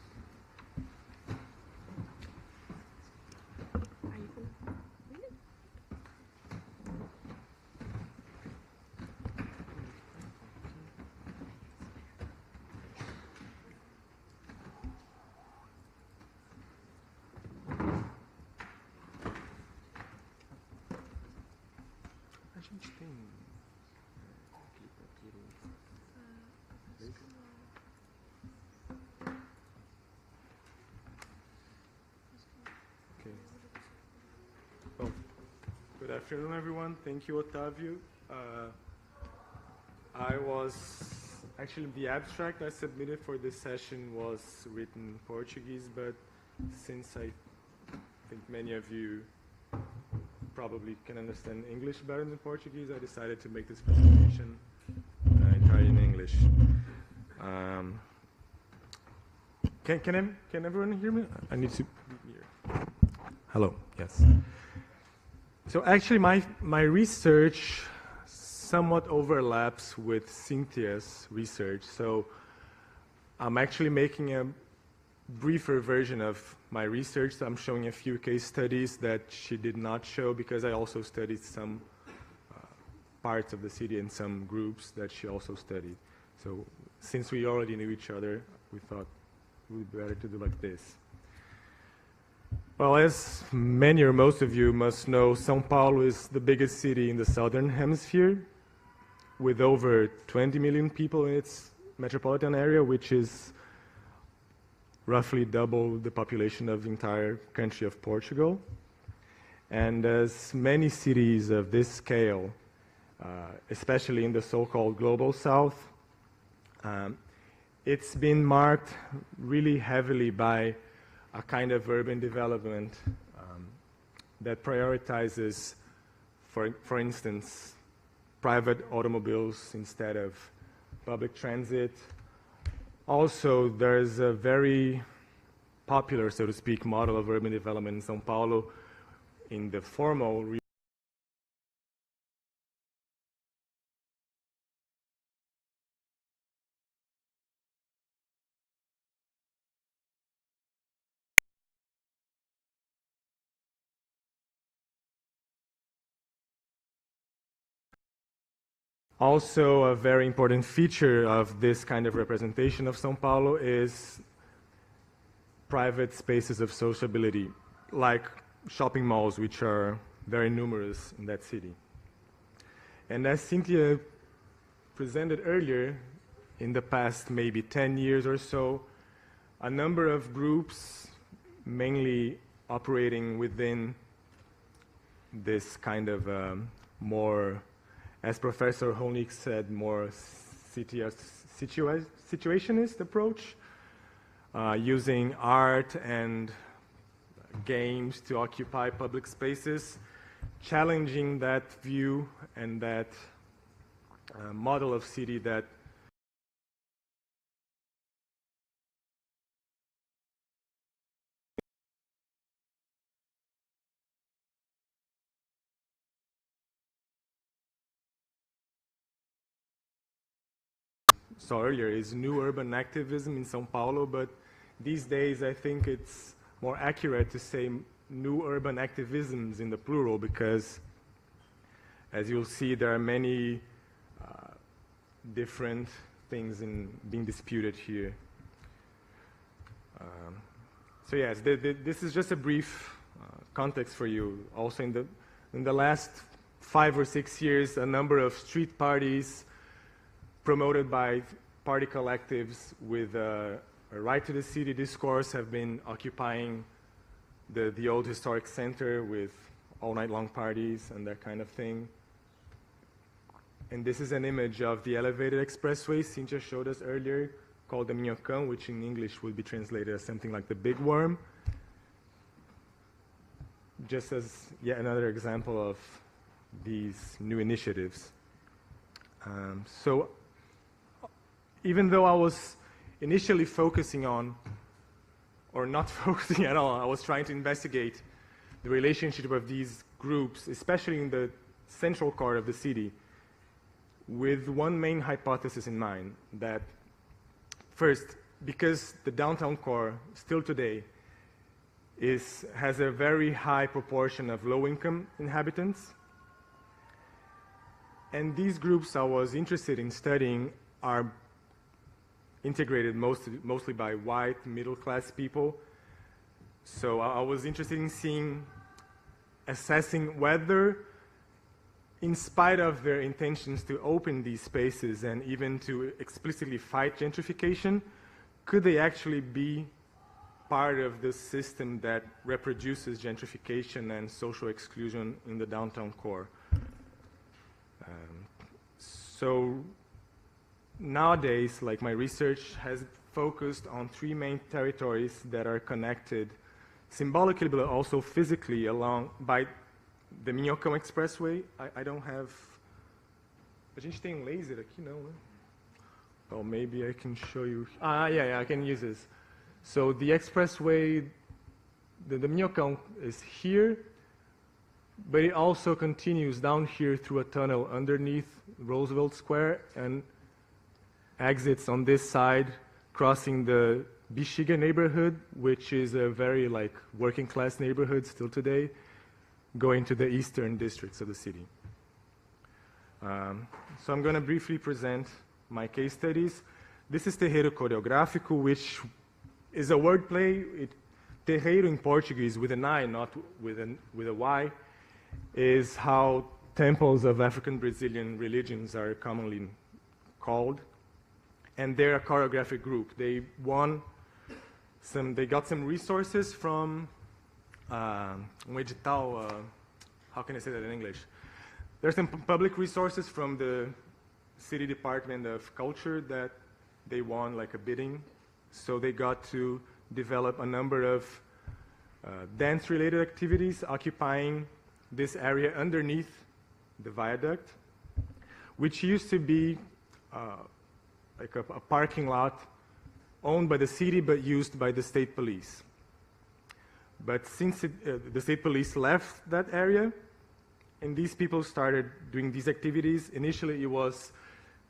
Speaker 7: Good afternoon, everyone. Thank you, Otávio. Actually, the abstract I submitted for this session was written in Portuguese, but since I think many of you probably can understand English better than Portuguese, I decided to make this presentation entirely in English. Can everyone hear me? I need to be here. Hello, yes. So actually my research somewhat overlaps with CINTIA's research. So I'm actually making a briefer version of my research. So I'm showing a few case studies that she did not show because I also studied some parts of the city and some groups that she also studied. So since we already knew each other, we thought it would be better to do like this. Well, as many or most of you must know, São Paulo is the biggest city in the southern hemisphere with over 20 million people in its metropolitan area, which is roughly double the population of the entire country of Portugal. And as many cities of this scale, especially in the so-called global south, it's been marked really heavily by a kind of urban development that prioritizes, for instance, private automobiles instead of public transit. Also, there's a very popular, so to speak, model of urban development in São Paulo in the formal Also, a very important feature of this kind of representation of São Paulo is private spaces of sociability, like shopping malls, which are very numerous in that city. And as Cynthia presented earlier, in the past maybe 10 years or so, a number of groups, mainly operating within this kind of more, as Professor Honig said, more situationist approach, using art and games to occupy public spaces, challenging that view and that model of city that earlier is new urban activism in São Paulo, but these days I think it's more accurate to say new urban activisms in the plural, because as you'll see there are many different things being disputed here. So yes, this is just a brief context for you. Also in the last 5 or 6 years, a number of street parties promoted by party collectives with a right to the city discourse have been occupying the old historic center with all night long parties and that kind of thing. And this is an image of the elevated expressway Cynthia showed us earlier, called the Minhocão, which in English would be translated as something like the big worm. Just as yet another example of these new initiatives. So even though I was initially focusing on, or not focusing at all, I was trying to investigate the relationship of these groups, especially in the central core of the city, with one main hypothesis in mind, that first, because the downtown core still today has a very high proportion of low-income inhabitants, and these groups I was interested in studying are integrated mostly by white middle-class people. So I was interested in assessing whether, in spite of their intentions to open these spaces and even to explicitly fight gentrification, could they actually be part of the system that reproduces gentrification and social exclusion in the downtown core? So nowadays, like, my research has focused on 3 main territories that are connected symbolically but also physically along by the Minhocão Expressway. I don't have... A gente tem laser aqui, não, né? Oh, maybe I can show you... yeah, I can use this. So the expressway, the Minhocão is here, but it also continues down here through a tunnel underneath Roosevelt Square and exits on this side, crossing the Bexiga neighborhood, which is a very working class neighborhood still today, going to the eastern districts of the city. So I'm going to briefly present my case studies. This is Terreiro Coreográfico, which is a wordplay. Terreiro in Portuguese with an I, not with a Y, is how temples of African Brazilian religions are commonly called. And they're a choreographic group. They got some resources from edital, how can I say that in English? There's some public resources from the City Department of Culture that they won like a bidding. So they got to develop a number of dance-related activities occupying this area underneath the viaduct, which used to be like a parking lot owned by the city but used by the state police. But since the state police left that area and these people started doing these activities, initially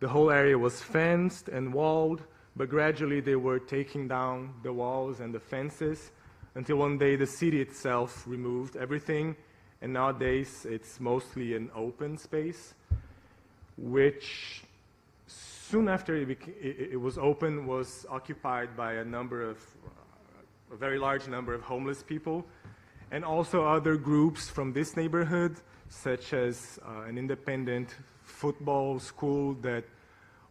Speaker 7: the whole area was fenced and walled, but gradually they were taking down the walls and the fences until one day the city itself removed everything, and nowadays it's mostly an open space, which soon after it was open was occupied by a very large number of homeless people, and also other groups from this neighborhood, such as an independent football school that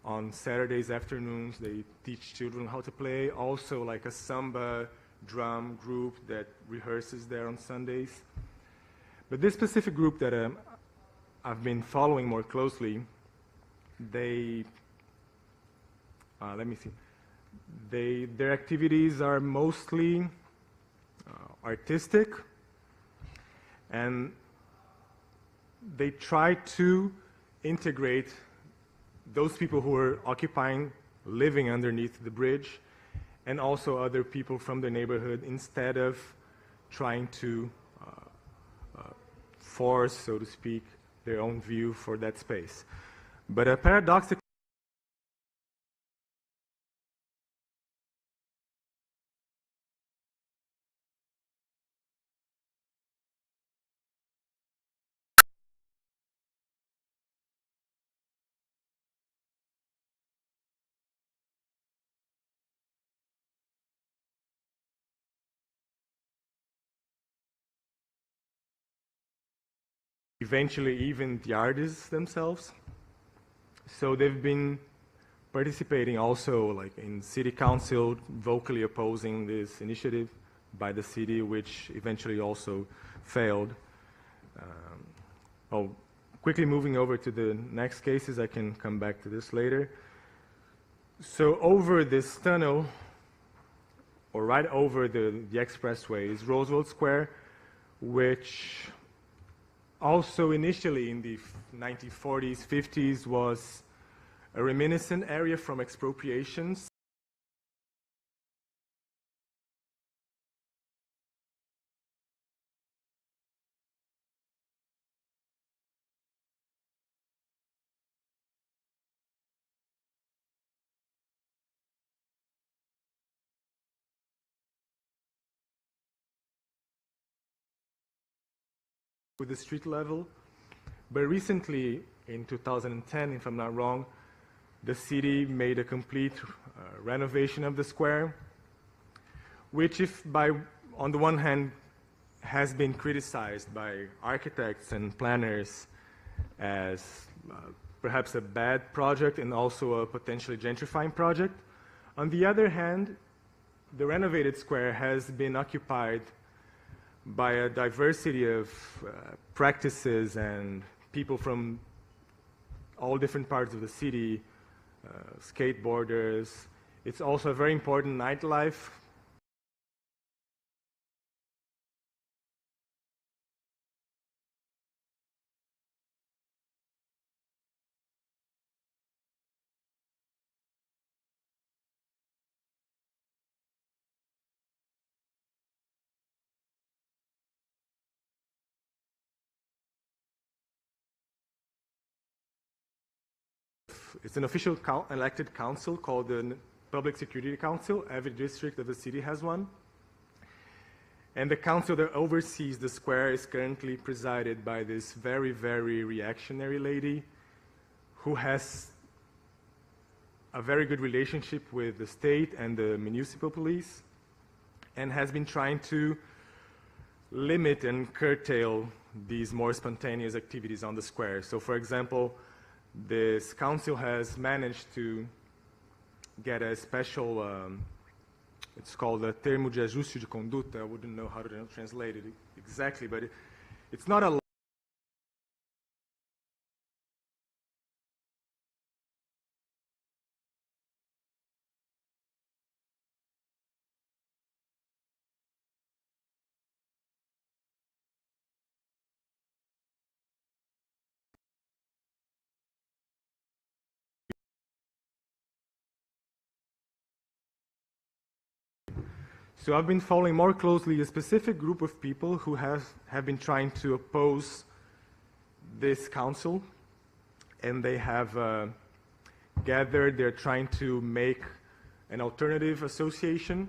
Speaker 7: on Saturdays afternoons they teach children how to play, also like a samba drum group that rehearses there on Sundays. But this specific group that I've been following more closely, they, let me see. Their activities are mostly artistic, and they try to integrate those people who are occupying, living underneath the bridge, and also other people from the neighborhood, instead of trying to force, so to speak, their own view for that space. But paradoxically, eventually even the artists themselves. So they've been participating also like in city council, vocally opposing this initiative by the city, which eventually also failed. Quickly moving over to the next cases, I can come back to this later. So over this tunnel, or right over the expressway, is Roosevelt Square, which also initially in the 1940s, 50s was a reminiscent area from expropriations. With the street level, but recently in 2010, if I'm not wrong, the city made a complete renovation of the square, which on the one hand has been criticized by architects and planners as perhaps a bad project and also a potentially gentrifying project. On the other hand, the renovated square has been occupied by a diversity of practices and people from all different parts of the city, skateboarders. It's also a very important nightlife. It's an official elected council called the Public Security Council. Every district of the city has one. And the council that oversees the square is currently presided by this very, very reactionary lady who has a very good relationship with the state and the municipal police, and has been trying to limit and curtail these more spontaneous activities on the square. So, for example, this council has managed to get a special, it's called a termo de ajuste de conduta. I wouldn't know how to translate it exactly, but it's not a So I've been following more closely a specific group of people who have been trying to oppose this council, and they have gathered, they're trying to make an alternative association,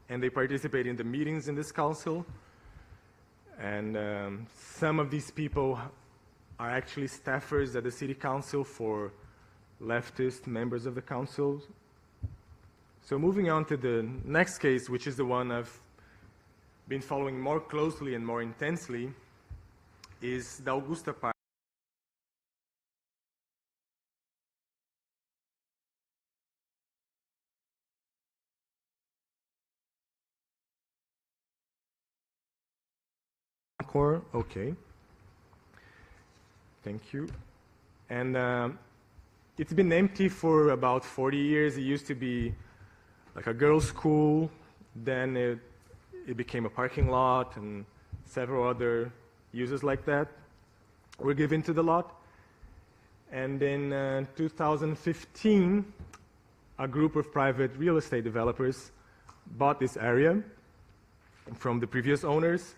Speaker 7: and they participate in the meetings in this council. And some of these people are actually staffers at the city council for leftist members of the council. So moving on to the next case, which is the one I've been following more closely and more intensely, is the Augusta Park. Okay. Thank you. And it's been empty for about 40 years. It used to be like a girls' school. Then it became a parking lot, and several other uses like that were given to the lot. And in 2015, a group of private real estate developers bought this area from the previous owners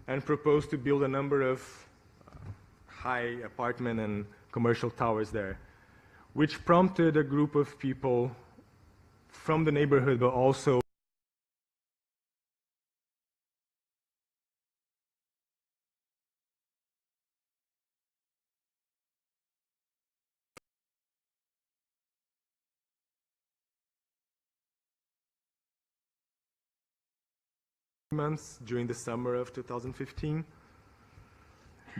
Speaker 7: and proposed to build a number of high apartment and commercial towers there, which prompted a group of people from the neighborhood, but also months during the summer of 2015,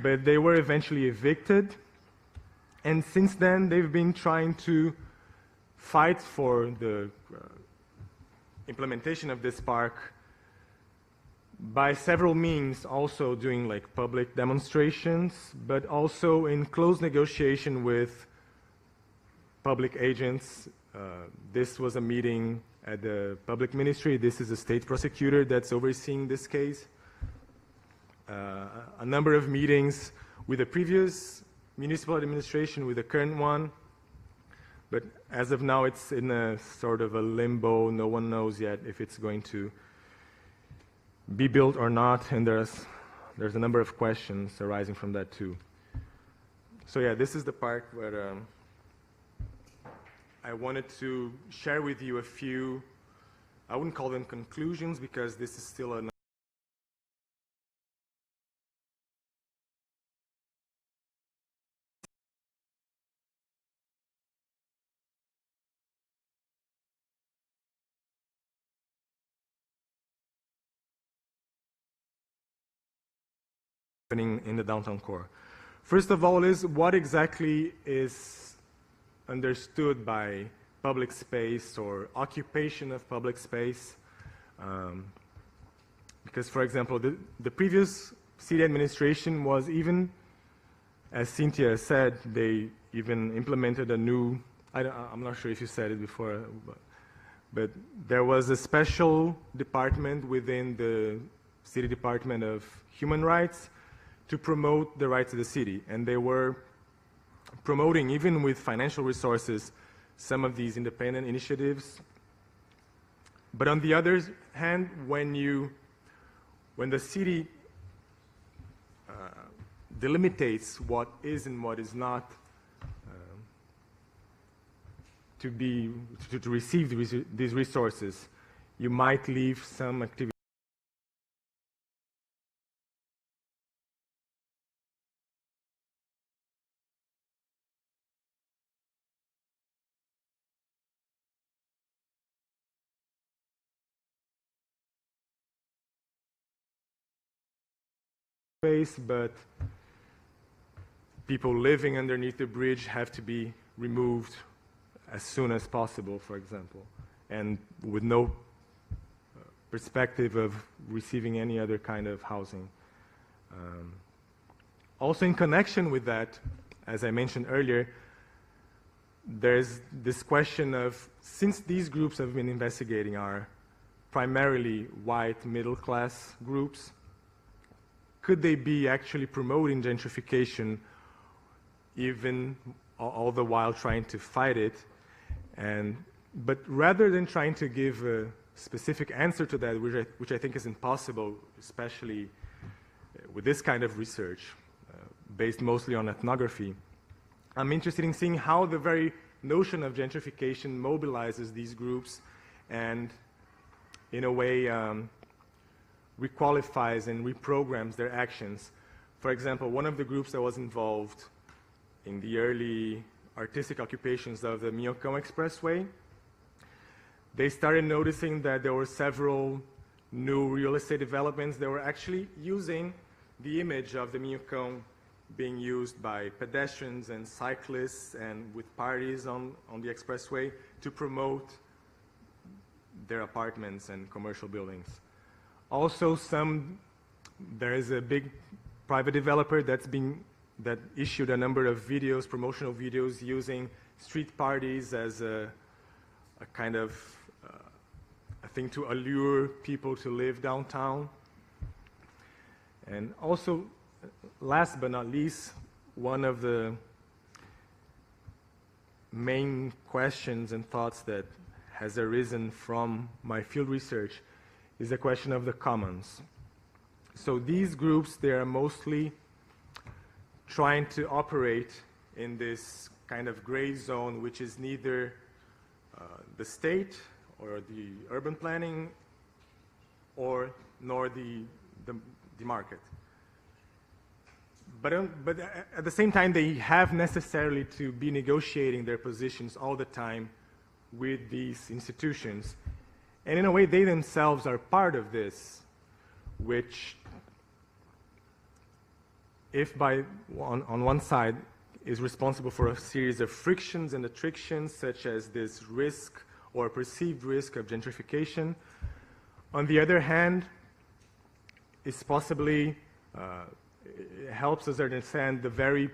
Speaker 7: but they were eventually evicted, and since then they've been trying to fight for the implementation of this park by several means, also doing like public demonstrations, but also in close negotiation with public agents. This was a meeting at the public ministry. This is a state prosecutor that's overseeing this case. A number of meetings with the previous municipal administration, with the current one, but as of now it's in a sort of a limbo. No one knows yet if it's going to be built or not, and there's a number of questions arising from that too. So yeah, this is the part where I wanted to share with you a few, I wouldn't call them conclusions because this is still a happening in the downtown core. First of all is what exactly is understood by public space or occupation of public space. Because, for example, the previous city administration was even, as CINTIA said, they even implemented a new, I'm not sure if you said it before, but there was a special department within the City Department of Human Rights to promote the rights of the city, and they were promoting, even with financial resources, some of these independent initiatives. But on the other hand, when the city delimitates what is and what is not to receive these resources, you might leave some activities space, but people living underneath the bridge have to be removed as soon as possible, for example, and with no perspective of receiving any other kind of housing. Also in connection with that, as I mentioned earlier, there's this question of, since these groups have been investigating are primarily white middle-class groups, could they be actually promoting gentrification even all the while trying to fight it? But rather than trying to give a specific answer to that, which I think is impossible, especially with this kind of research, based mostly on ethnography, I'm interested in seeing how the very notion of gentrification mobilizes these groups and, in a way, requalifies and reprograms their actions. For example, one of the groups that was involved in the early artistic occupations of the Minhocão Expressway, they started noticing that there were several new real estate developments that were actually using the image of the Minhocão being used by pedestrians and cyclists and with parties on the expressway to promote their apartments and commercial buildings. Also, there is a big private developer that issued a number of videos, promotional videos, using street parties as a kind of thing to allure people to live downtown. And also, last but not least, one of the main questions and thoughts that has arisen from my field research is the question of the commons. So these groups, they are mostly trying to operate in this kind of gray zone, which is neither the state or the urban planning nor the market. But at the same time, they have necessarily to be negotiating their positions all the time with these institutions. And in a way, they themselves are part of this, which, if on one side is responsible for a series of frictions and attractions, such as this risk or perceived risk of gentrification, on the other hand, is possibly it helps us understand the very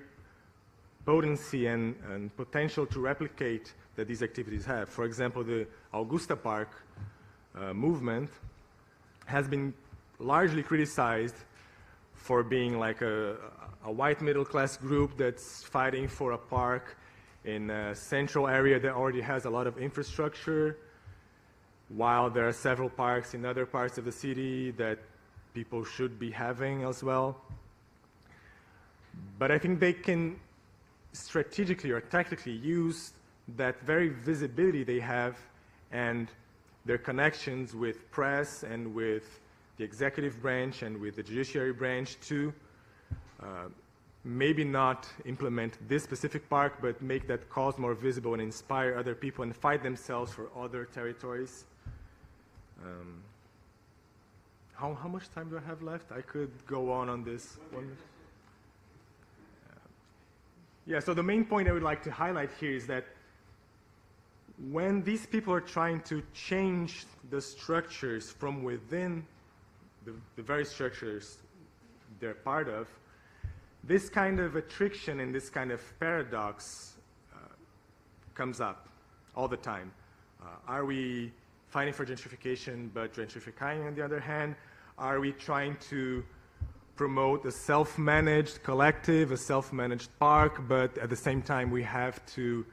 Speaker 7: potency and potential to replicate that these activities have. For example, the Augusta Park movement has been largely criticized for being like a white middle-class group that's fighting for a park in a central area that already has a lot of infrastructure, while there are several parks in other parts of the city that people should be having as well. But I think they can strategically or tactically use that very visibility they have and their connections with press and with the executive branch and with the judiciary branch to maybe not implement this specific park, but make that cause more visible and inspire other people and fight themselves for other territories. How much time do I have left? I could go on this one. Yeah, so the main point I would like to highlight here is that when these people are trying to change the structures from within the very structures they're part of, this kind of attrition and this kind of paradox comes up all the time. Are we fighting for gentrification but gentrifying on the other hand? Are we trying to promote a self-managed collective, a self-managed park, but at the same time we have to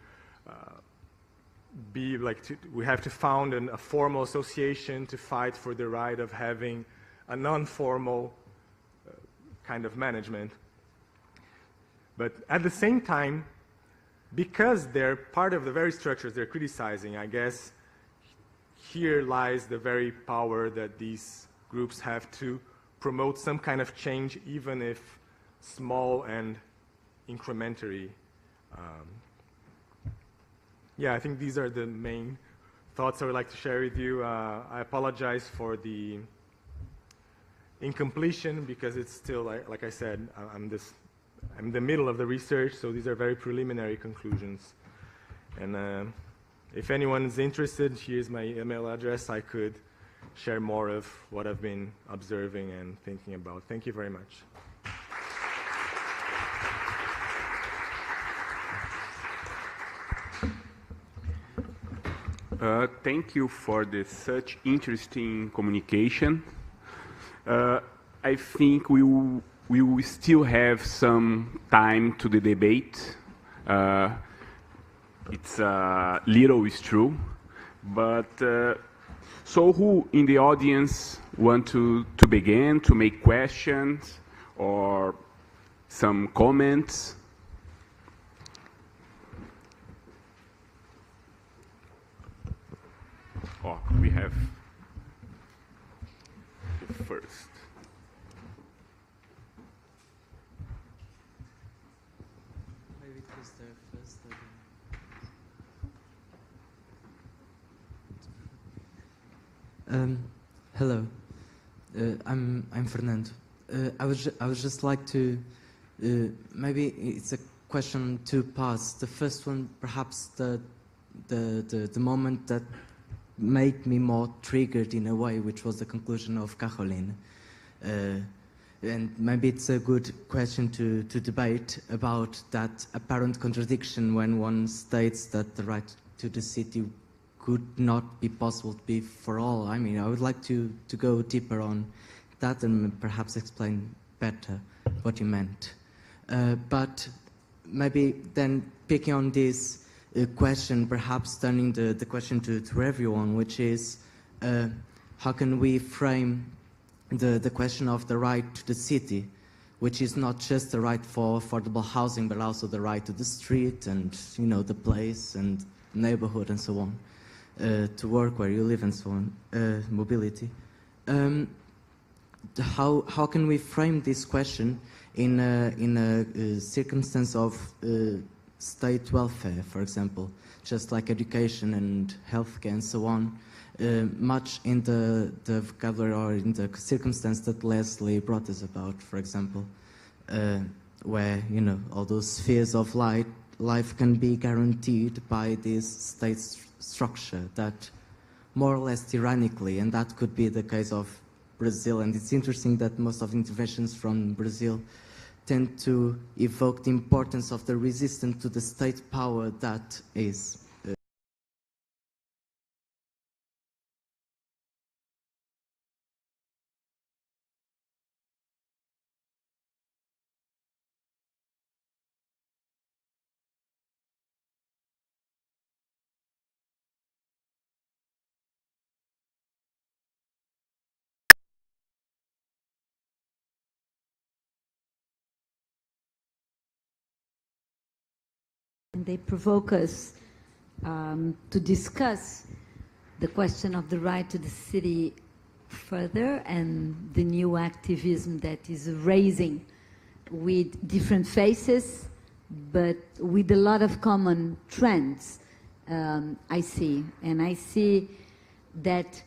Speaker 7: we have to found a formal association to fight for the right of having a non-formal kind of management. But at the same time, because they're part of the very structures they're criticizing, I guess here lies the very power that these groups have to promote some kind of change, even if small and incrementary. Yeah, I think these are the main thoughts I would like to share with you. I apologize for the incompletion because it's still, like I said, I'm in the middle of the research, so these are very preliminary conclusions. And if anyone's interested, here's my email address. I could share more of what I've been observing and thinking about. Thank you very much.
Speaker 1: Thank you for such interesting communication. I think we will still have some time to the debate. It's little is true, but so who in the audience want to begin, to make questions or some comments? Oh, we have the first.
Speaker 8: Maybe it was there first. Hello, I'm Fernando. I would just like to maybe it's a question to pass. The first one, perhaps the moment that made me more triggered in a way, which was the conclusion of CAROLIN. And maybe it's a good question to debate about that apparent contradiction when one states that the right to the city could not be possible to be for all. I mean, I would like to go deeper on that and perhaps explain better what you meant. But maybe then picking on this question, perhaps turning the question to everyone, which is how can we frame the question of the right to the city, which is not just the right for affordable housing, but also the right to the street and, you know, the place and neighborhood and so on, to work where you live and so on, mobility. How can we frame this question in a circumstance of state welfare, for example, just like education and healthcare and so on, much in the vocabulary or in the circumstance that Leslie brought us about, for example, where, you know, all those spheres of life can be guaranteed by this state structure that more or less tyrannically, and that could be the case of Brazil. And it's interesting that most of the interventions from Brazil tend to evoke the importance of the resistance to the state power that is.
Speaker 9: And they provoke us to discuss the question of the right to the city further and the new activism that is raising with different faces, but with a lot of common trends I see. And I see that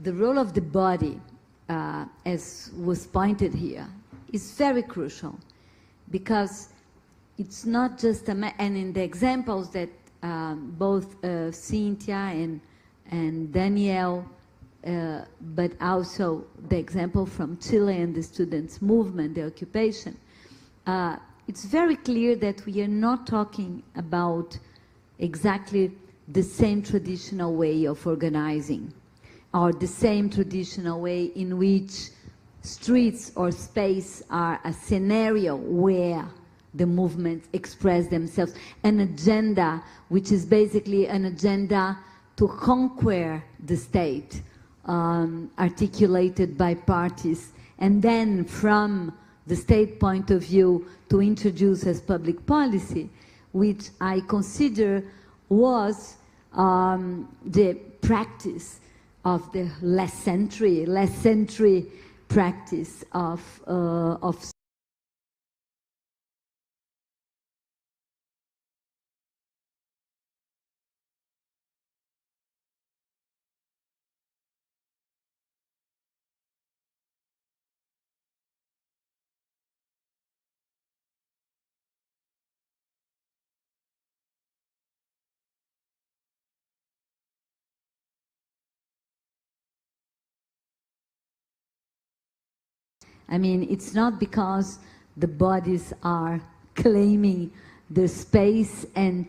Speaker 9: the role of the body, as was pointed here, is very crucial, because it's not just and in the examples that both CINTIA and Danielle, but also the example from Chile and the students' movement, the occupation, it's very clear that we are not talking about exactly the same traditional way of organizing, or the same traditional way in which streets or space are a scenario where the movements express themselves, an agenda which is basically an agenda to conquer the state, articulated by parties, and then from the state point of view to introduce as public policy, which I consider was the practice of the last century practice of I mean, it's not because the bodies are claiming the space and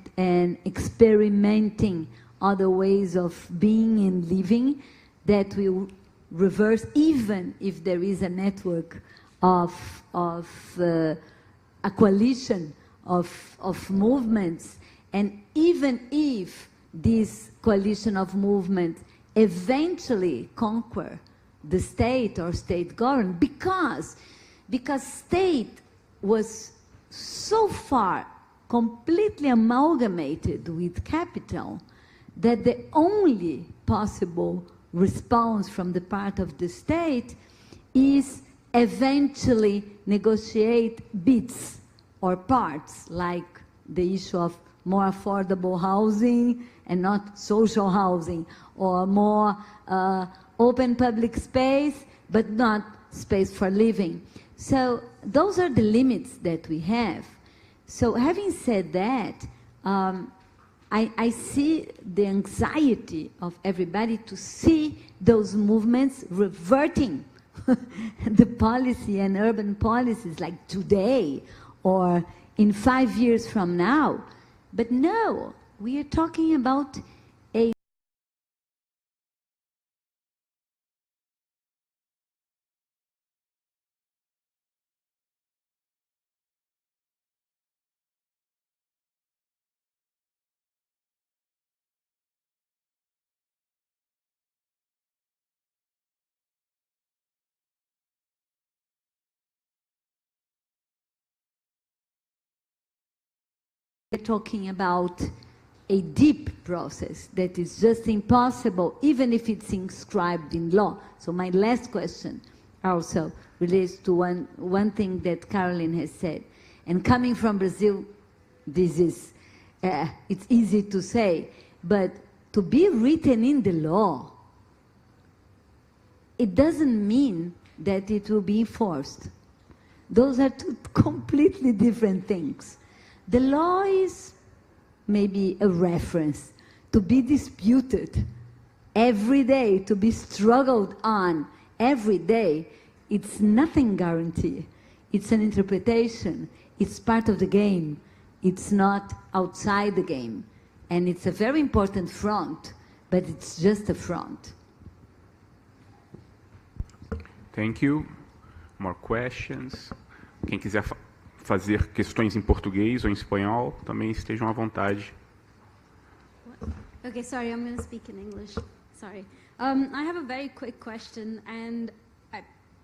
Speaker 9: experimenting other ways of being and living that will reverse, even if there is a network of a coalition of movements, and even if this coalition of movements eventually conquer the state or state government, because state was so far completely amalgamated with capital that the only possible response from the part of the state is eventually negotiate bits or parts, like the issue of more affordable housing and not social housing, or more open public space, but not space for living. So those are the limits that we have. So having said that, I see the anxiety of everybody to see those movements reverting the policy and urban policies like today or in 5 years from now. But no, we are talking about we're talking about a deep process that is just impossible, even if it's inscribed in law. So my last question also relates to one thing that CAROLIN has said. And coming from Brazil, this is, it's easy to say, but to be written in the law, it doesn't mean that it will be enforced. Those are two completely different things. The law is maybe a reference to be disputed every day, to be struggled on every day. It's nothing guaranteed. It's an interpretation. It's part of the game. It's not outside the game. And it's a very important front, but it's just a front.
Speaker 1: Thank you. More questions? Quem quiser fazer questões em português ou em espanhol, também estejam à vontade.
Speaker 10: Okay, sorry, I'm going to speak in English. Sorry. I have a very quick question, and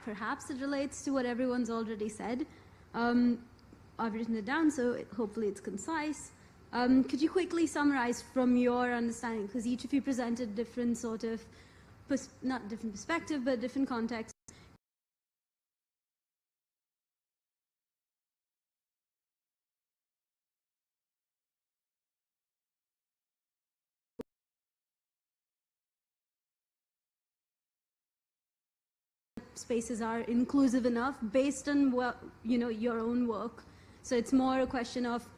Speaker 10: perhaps it relates to what everyone's already said. I've written it down, so hopefully it's concise. Could you quickly summarize from your understanding, because each of you presented different sort of, not different perspective, but different context. Spaces are inclusive enough based on what, your own work. So it's more a question of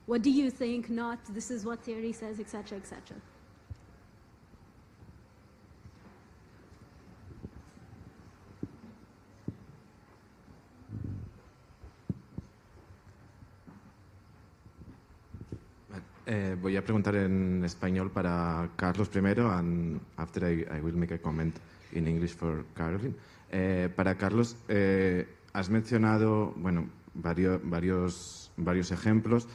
Speaker 10: what do you think, not this is what theory says, etc., etc.
Speaker 11: Voy a preguntar en español para Carlos primero, and after I will make a comment in English for Carolyn. Para Carlos, has mencionado, bueno, varios ejemplos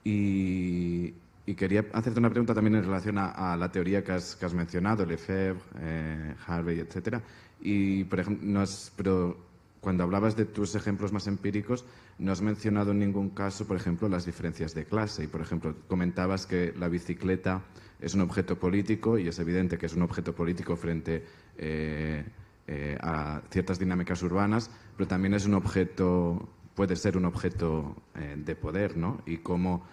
Speaker 11: y quería hacerte una pregunta también en relación a la teoría que has mencionado, Lefebvre, Harvey, etc. Y, por ejemplo, pero cuando hablabas de tus ejemplos más empíricos, no has mencionado en ningún caso, por ejemplo, las diferencias de clase. Y, por ejemplo, comentabas que la bicicleta es un objeto político y es evidente que es un objeto político frente a ciertas dinámicas urbanas, pero también es un objeto, puede ser un objeto de poder, ¿no? Y cómo,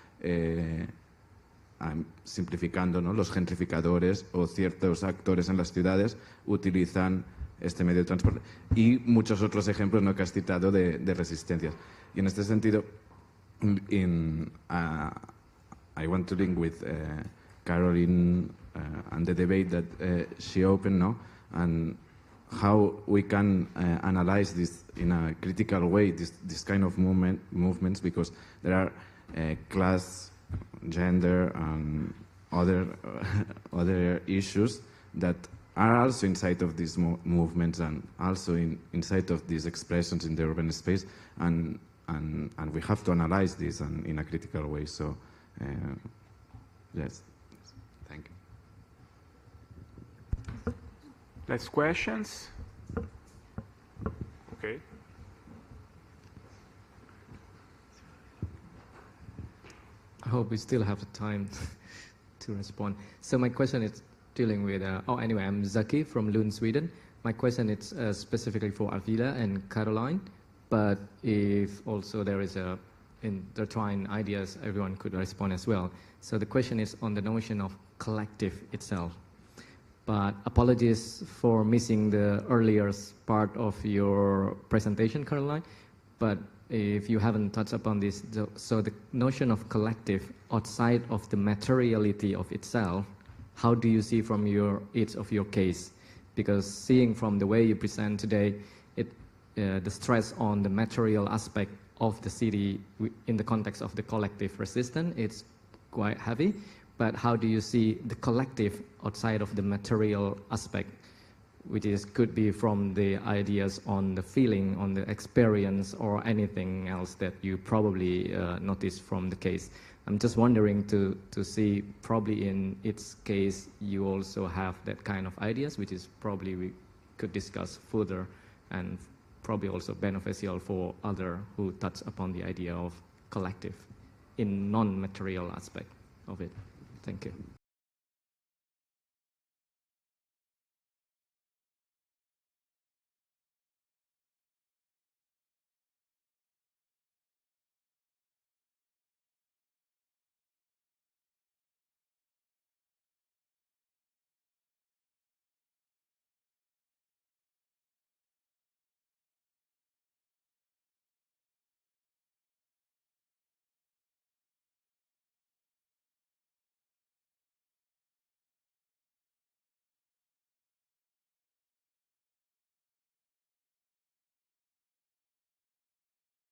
Speaker 11: simplificando, ¿no?, los gentrificadores o ciertos actores en las ciudades utilizan este medio de transporte. Y muchos otros ejemplos, ¿no?, que has citado de resistencias. Y en este sentido, I want to link with Caroline and the debate that she opened, no? And how we can analyze this in a critical way, this kind of movements, because there are class, gender, and other issues that are also inside of these movements and also inside of these expressions in the urban space, and we have to analyze this in a critical way. So, yes, thank you.
Speaker 1: Last questions? Okay.
Speaker 12: I hope we still have the time to respond. So my question is dealing with, anyway, I'm Zaki from Lund, Sweden. My question is specifically for Avila and Caroline, but if also there is intertwined ideas, everyone could respond as well. So the question is on the notion of collective itself. But apologies for missing the earlier part of your presentation, Caroline, but if you haven't touched upon this, so the notion of collective outside of the materiality of itself, how do you see from each of your case? Because seeing from the way you present today, the stress on the material aspect of the city in the context of the collective resistance, it's quite heavy. But how do you see the collective outside of the material aspect, which could be from the ideas on the feeling, on the experience, or anything else that you probably noticed from the case? I'm just wondering to see, probably in its case, you also have that kind of ideas, which is probably we could discuss further and probably also beneficial for others who touch upon the idea of collective. in non-material aspect of it. Thank you.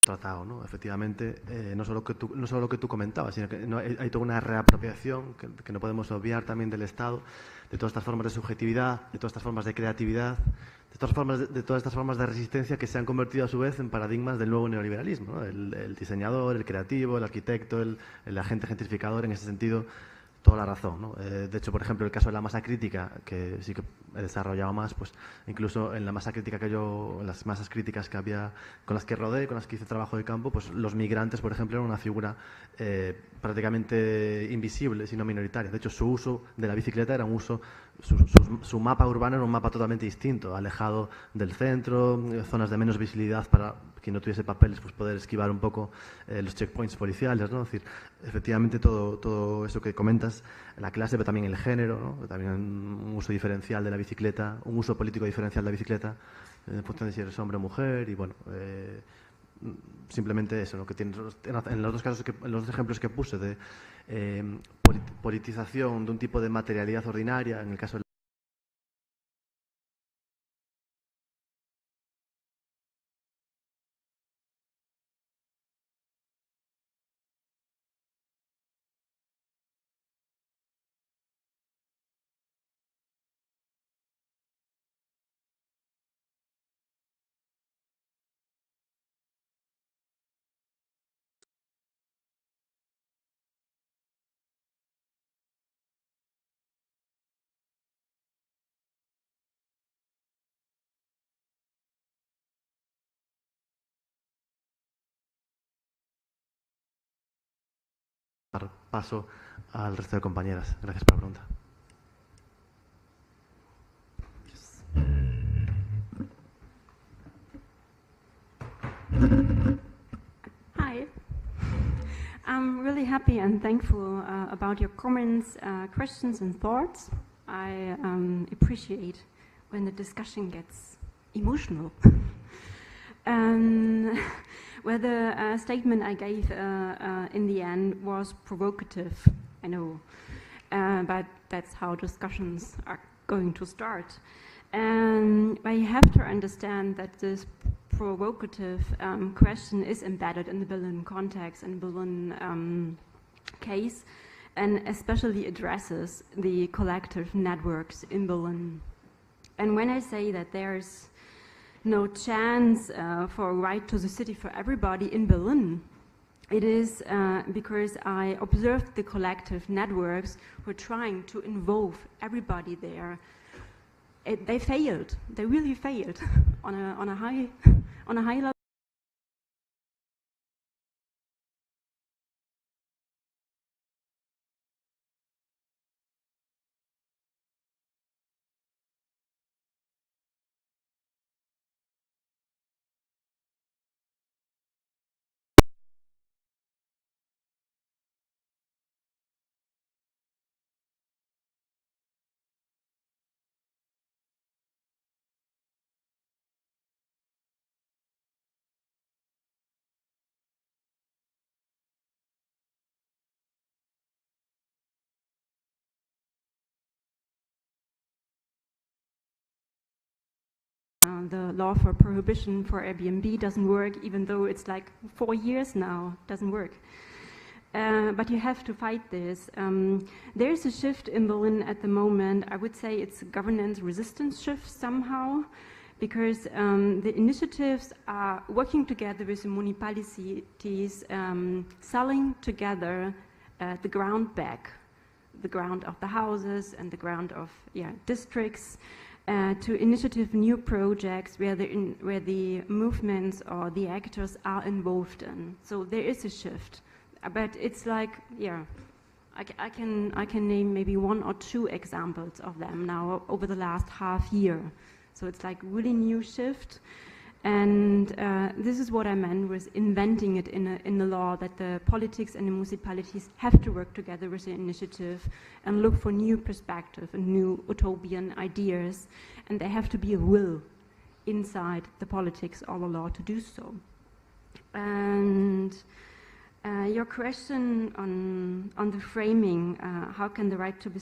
Speaker 2: Tratado, ¿no? Efectivamente, no solo lo que tú comentabas, sino que hay toda una reapropiación que no podemos obviar también del Estado, de todas estas formas de subjetividad, de todas estas formas de creatividad, de todas estas formas de resistencia que se han convertido a su vez en paradigmas del nuevo neoliberalismo, ¿no? El diseñador, el creativo, el arquitecto, el agente gentrificador, en ese sentido, toda la razón, ¿no? De hecho, por ejemplo, el caso de la masa crítica, que sí que he desarrollado más, pues incluso en la masa crítica en las masas críticas que había, con las que rodé, con las que hice trabajo de campo, pues los migrantes, por ejemplo, eran una figura prácticamente invisible, sino minoritaria. De hecho, su uso de la bicicleta era un uso, su mapa urbano era un mapa totalmente distinto, alejado del centro, zonas de menos visibilidad para quien no tuviese papeles, pues poder esquivar un poco los checkpoints policiales, ¿no? Es decir, efectivamente todo eso que comentas, la clase, pero también el género, ¿no? También un uso diferencial de la bicicleta, un uso político diferencial de la bicicleta, en función de si eres hombre o mujer, y bueno, simplemente eso, ¿no? Que tienes, en los dos casos, en los dos ejemplos que puse de politización de un tipo de materialidad ordinaria, en el caso de dar paso al resto de compañeras. Gracias por la pregunta.
Speaker 5: Hi. I'm really happy and thankful about your comments, questions and thoughts. I appreciate when the discussion gets emotional. Whether the statement I gave in the end was provocative, I know, but that's how discussions are going to start. But you have to understand that this provocative question is embedded in the Berlin context and Berlin case, and especially addresses the collective networks in Berlin. And when I say that there's no chance for a right to the city for everybody in Berlin, it is because I observed the collective networks who are trying to involve everybody there. They failed. They really failed on a high level. The law for prohibition for Airbnb doesn't work, even though it's like 4 years now, doesn't work. But you have to fight this. There's a shift in Berlin at the moment. I would say it's a governance resistance shift somehow, because the initiatives are working together with the municipalities, selling together the ground back, the ground of the houses and the ground of districts, to initiative new projects where the movements or the actors are involved in. So there is a shift. but it's like, yeah, I can name maybe 1 or 2 examples of them now over the last half year. So it's like really new shift. And this is what I meant with inventing it in the law, that the politics and the municipalities have to work together with the initiative and look for new perspective and new utopian ideas. And there have to be a will inside the politics or the law to do so. And your question on the framing, how can the right to be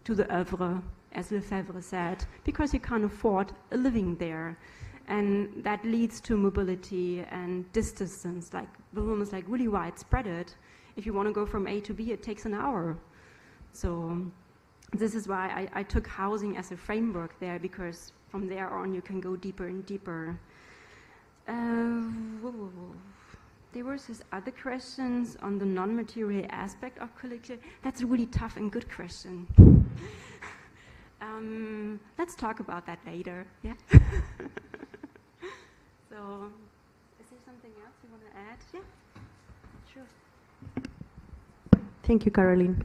Speaker 5: to the oeuvre, as Lefebvre said, because you can't afford a living there. And that leads to mobility and distance, like Berlin is like really widespread. If you want to go from A to B, it takes an hour. So this is why I took housing as a framework there, because from there on you can go deeper and deeper. There was this other questions on the non-material aspect of collective. That's a really tough and good question. Let's talk about that later. Yeah. So, is there something else you want to add? Yeah. Sure.
Speaker 6: Thank you, Caroline.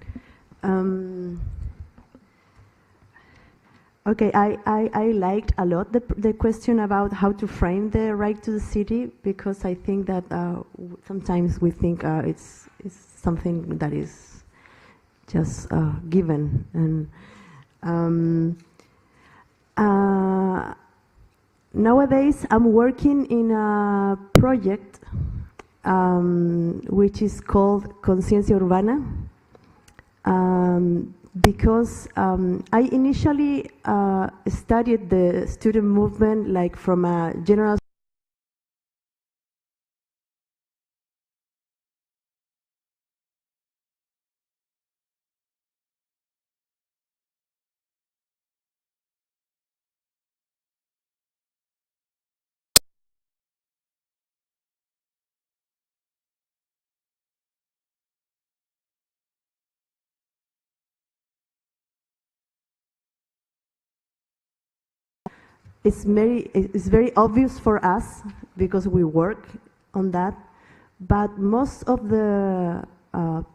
Speaker 6: Okay, I liked a lot the question about how to frame the right to the city, because I think that sometimes we think it's something that is just given. And nowadays I'm working in a project which is called Conciencia Urbana. Because I initially studied the student movement like from a general it's very obvious for us because we work on that, but most of the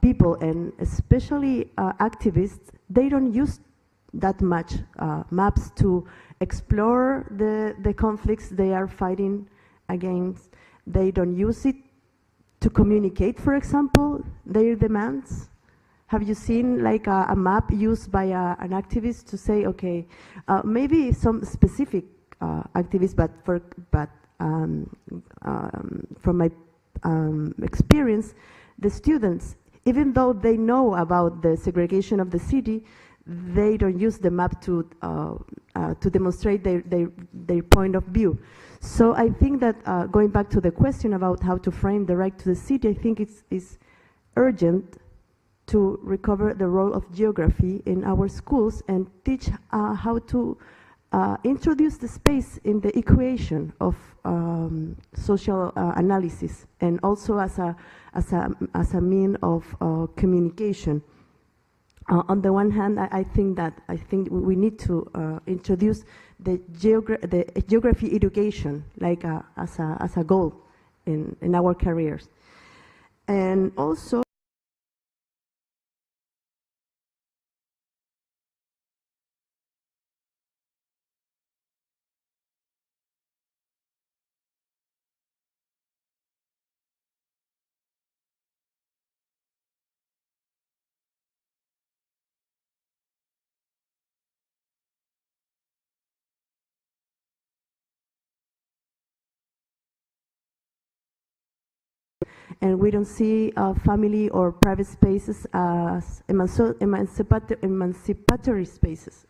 Speaker 6: people, and especially activists, they don't use that much maps to explore the conflicts they are fighting against. They don't use it to communicate, for example, their demands. Have you seen like a map used by an activist to say, okay, maybe some specific activists, but from my experience, the students, even though they know about the segregation of the city, they don't use the map to demonstrate their point of view. So I think that going back to the question about how to frame the right to the city, I think it's urgent to recover the role of geography in our schools and teach how to introduce the space in the equation of social analysis, and also as a mean of communication. On the one hand, I think we need to introduce the geography education like as a goal in our careers, and also and we don't see family or private spaces as emancipatory spaces.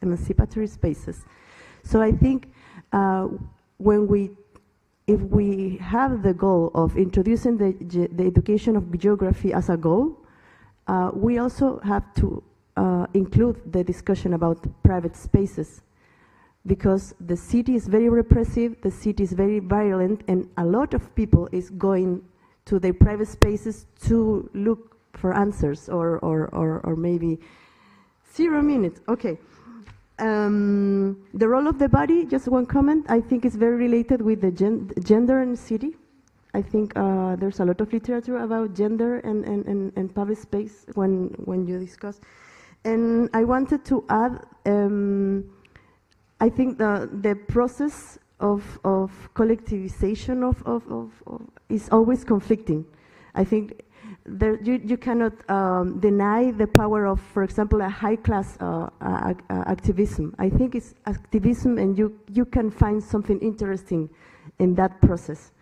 Speaker 6: So I think if we have the goal of introducing the education of geography as a goal, we also have to include the discussion about private spaces, because the city is very repressive, the city is very violent, and a lot of people is going to their private spaces to look for answers, or maybe 0 minutes. Okay. The role of the body, just one comment, I think is very related with the gender in city. I think there's a lot of literature about gender and public space when you discuss. And I wanted to add, I think the process of collectivization is always conflicting. I think you cannot deny the power of, for example, a high-class activism. I think it's activism, and you can find something interesting in that process.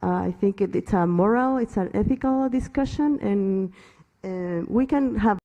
Speaker 6: I think it's a moral, it's an ethical discussion, and we can have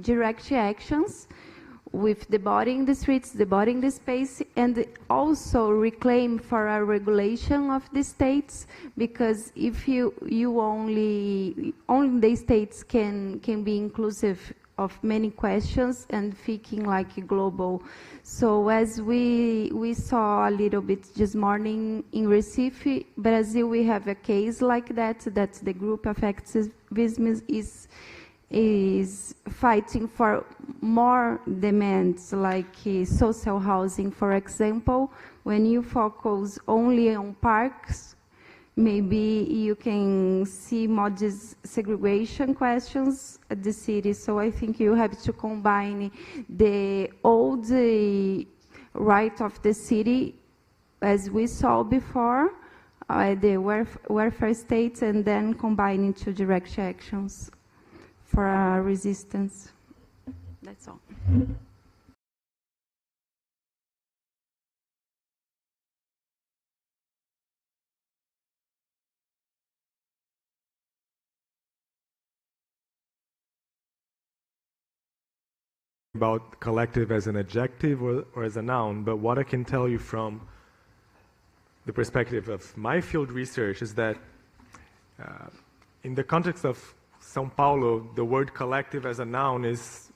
Speaker 3: direct actions with the body in the streets, the body in the space, and also reclaim for a regulation of the states, because if you only the states can be inclusive of many questions and thinking like global. So as we saw a little bit this morning in Recife, Brazil, we have a case like that the group of activism is fighting for more demands, like social housing, for example. When you focus only on parks, maybe you can see more segregation questions at the city. So I think you have to combine the old right of the city, as we saw before, the welfare states, and then combine into direct actions for resistance. That's all.
Speaker 7: About collective as an adjective or as a noun, but what I can tell you from the perspective of my field research is that in the context of São Paulo, the word collective as a noun is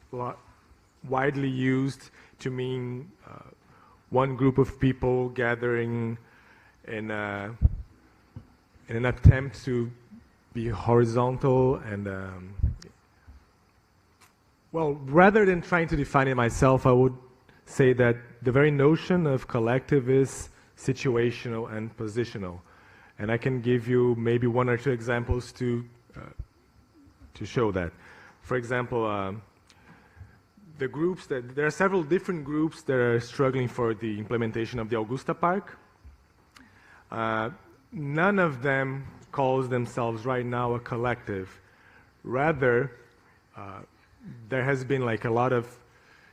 Speaker 7: widely used to mean one group of people gathering in an attempt to be horizontal and well, rather than trying to define it myself, I would say that the very notion of collective is situational and positional. And I can give you maybe 1 or 2 examples to show that. For example, there are several different groups that are struggling for the implementation of the Augusta Park. None of them calls themselves right now a collective. Rather, there has been like a lot of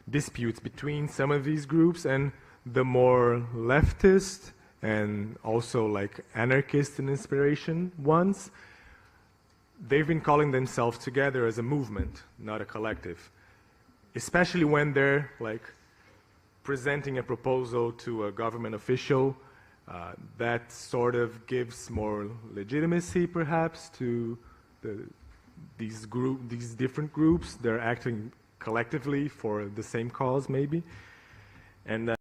Speaker 7: disputes between some of these groups and the more leftist and also like anarchist in inspiration ones. They've been calling themselves together as a movement, not a collective, especially when they're like presenting a proposal to a government official that sort of gives more legitimacy perhaps to these different groups. They're acting collectively for the same cause maybe. And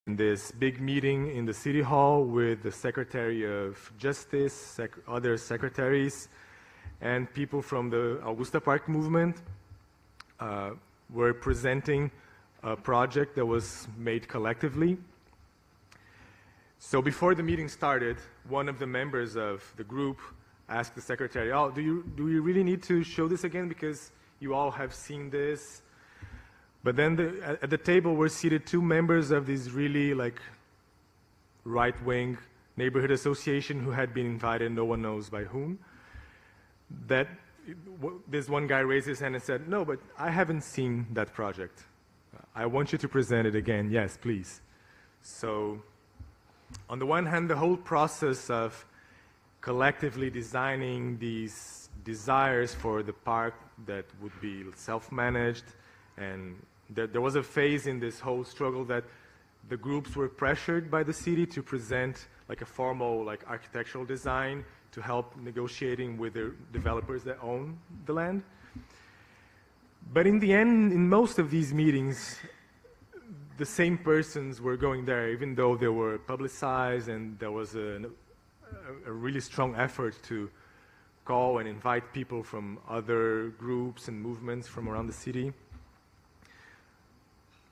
Speaker 7: this big meeting in the city hall with the Secretary of Justice, other secretaries, and people from the Augusta Park movement. were presenting a project that was made collectively. So before the meeting started, one of the members of the group asked the secretary, "Oh, do we really need to show this again because you all have seen this?" But then at the table were seated two members of this really like right-wing neighborhood association who had been invited, no one knows by whom. This one guy raised his hand and said, "No, but I haven't seen that project. I want you to present it again." "Yes, please." So on the one hand, the whole process of collectively designing these desires for the park that would be self-managed, and there was a phase in this whole struggle that the groups were pressured by the city to present like a formal like architectural design to help negotiating with the developers that own the land. But in the end, in most of these meetings, the same persons were going there, even though they were publicized and there was a really strong effort to call and invite people from other groups and movements from around the city.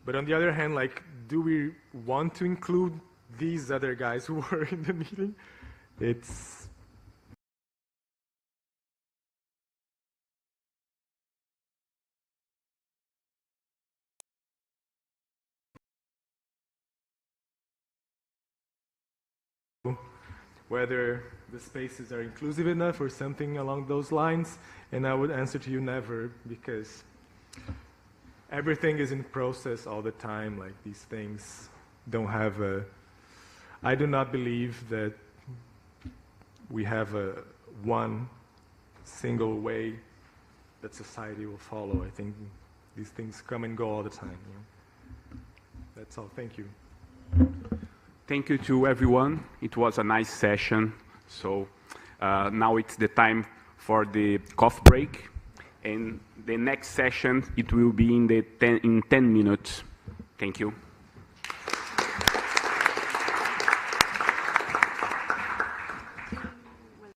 Speaker 7: But on the other hand, like, do we want to include these other guys who were in the meeting? It's whether the spaces are inclusive enough or something along those lines, and I would answer to you never, because everything is in process all the time. Like, these things don't have I do not believe that we have one single way that society will follow. I think these things come and go all the time. You know? That's all. Thank you.
Speaker 1: Thank you to everyone. It was a nice session. So now it's the time for the coffee break. And the next session, it will be in 10 minutes. Thank you.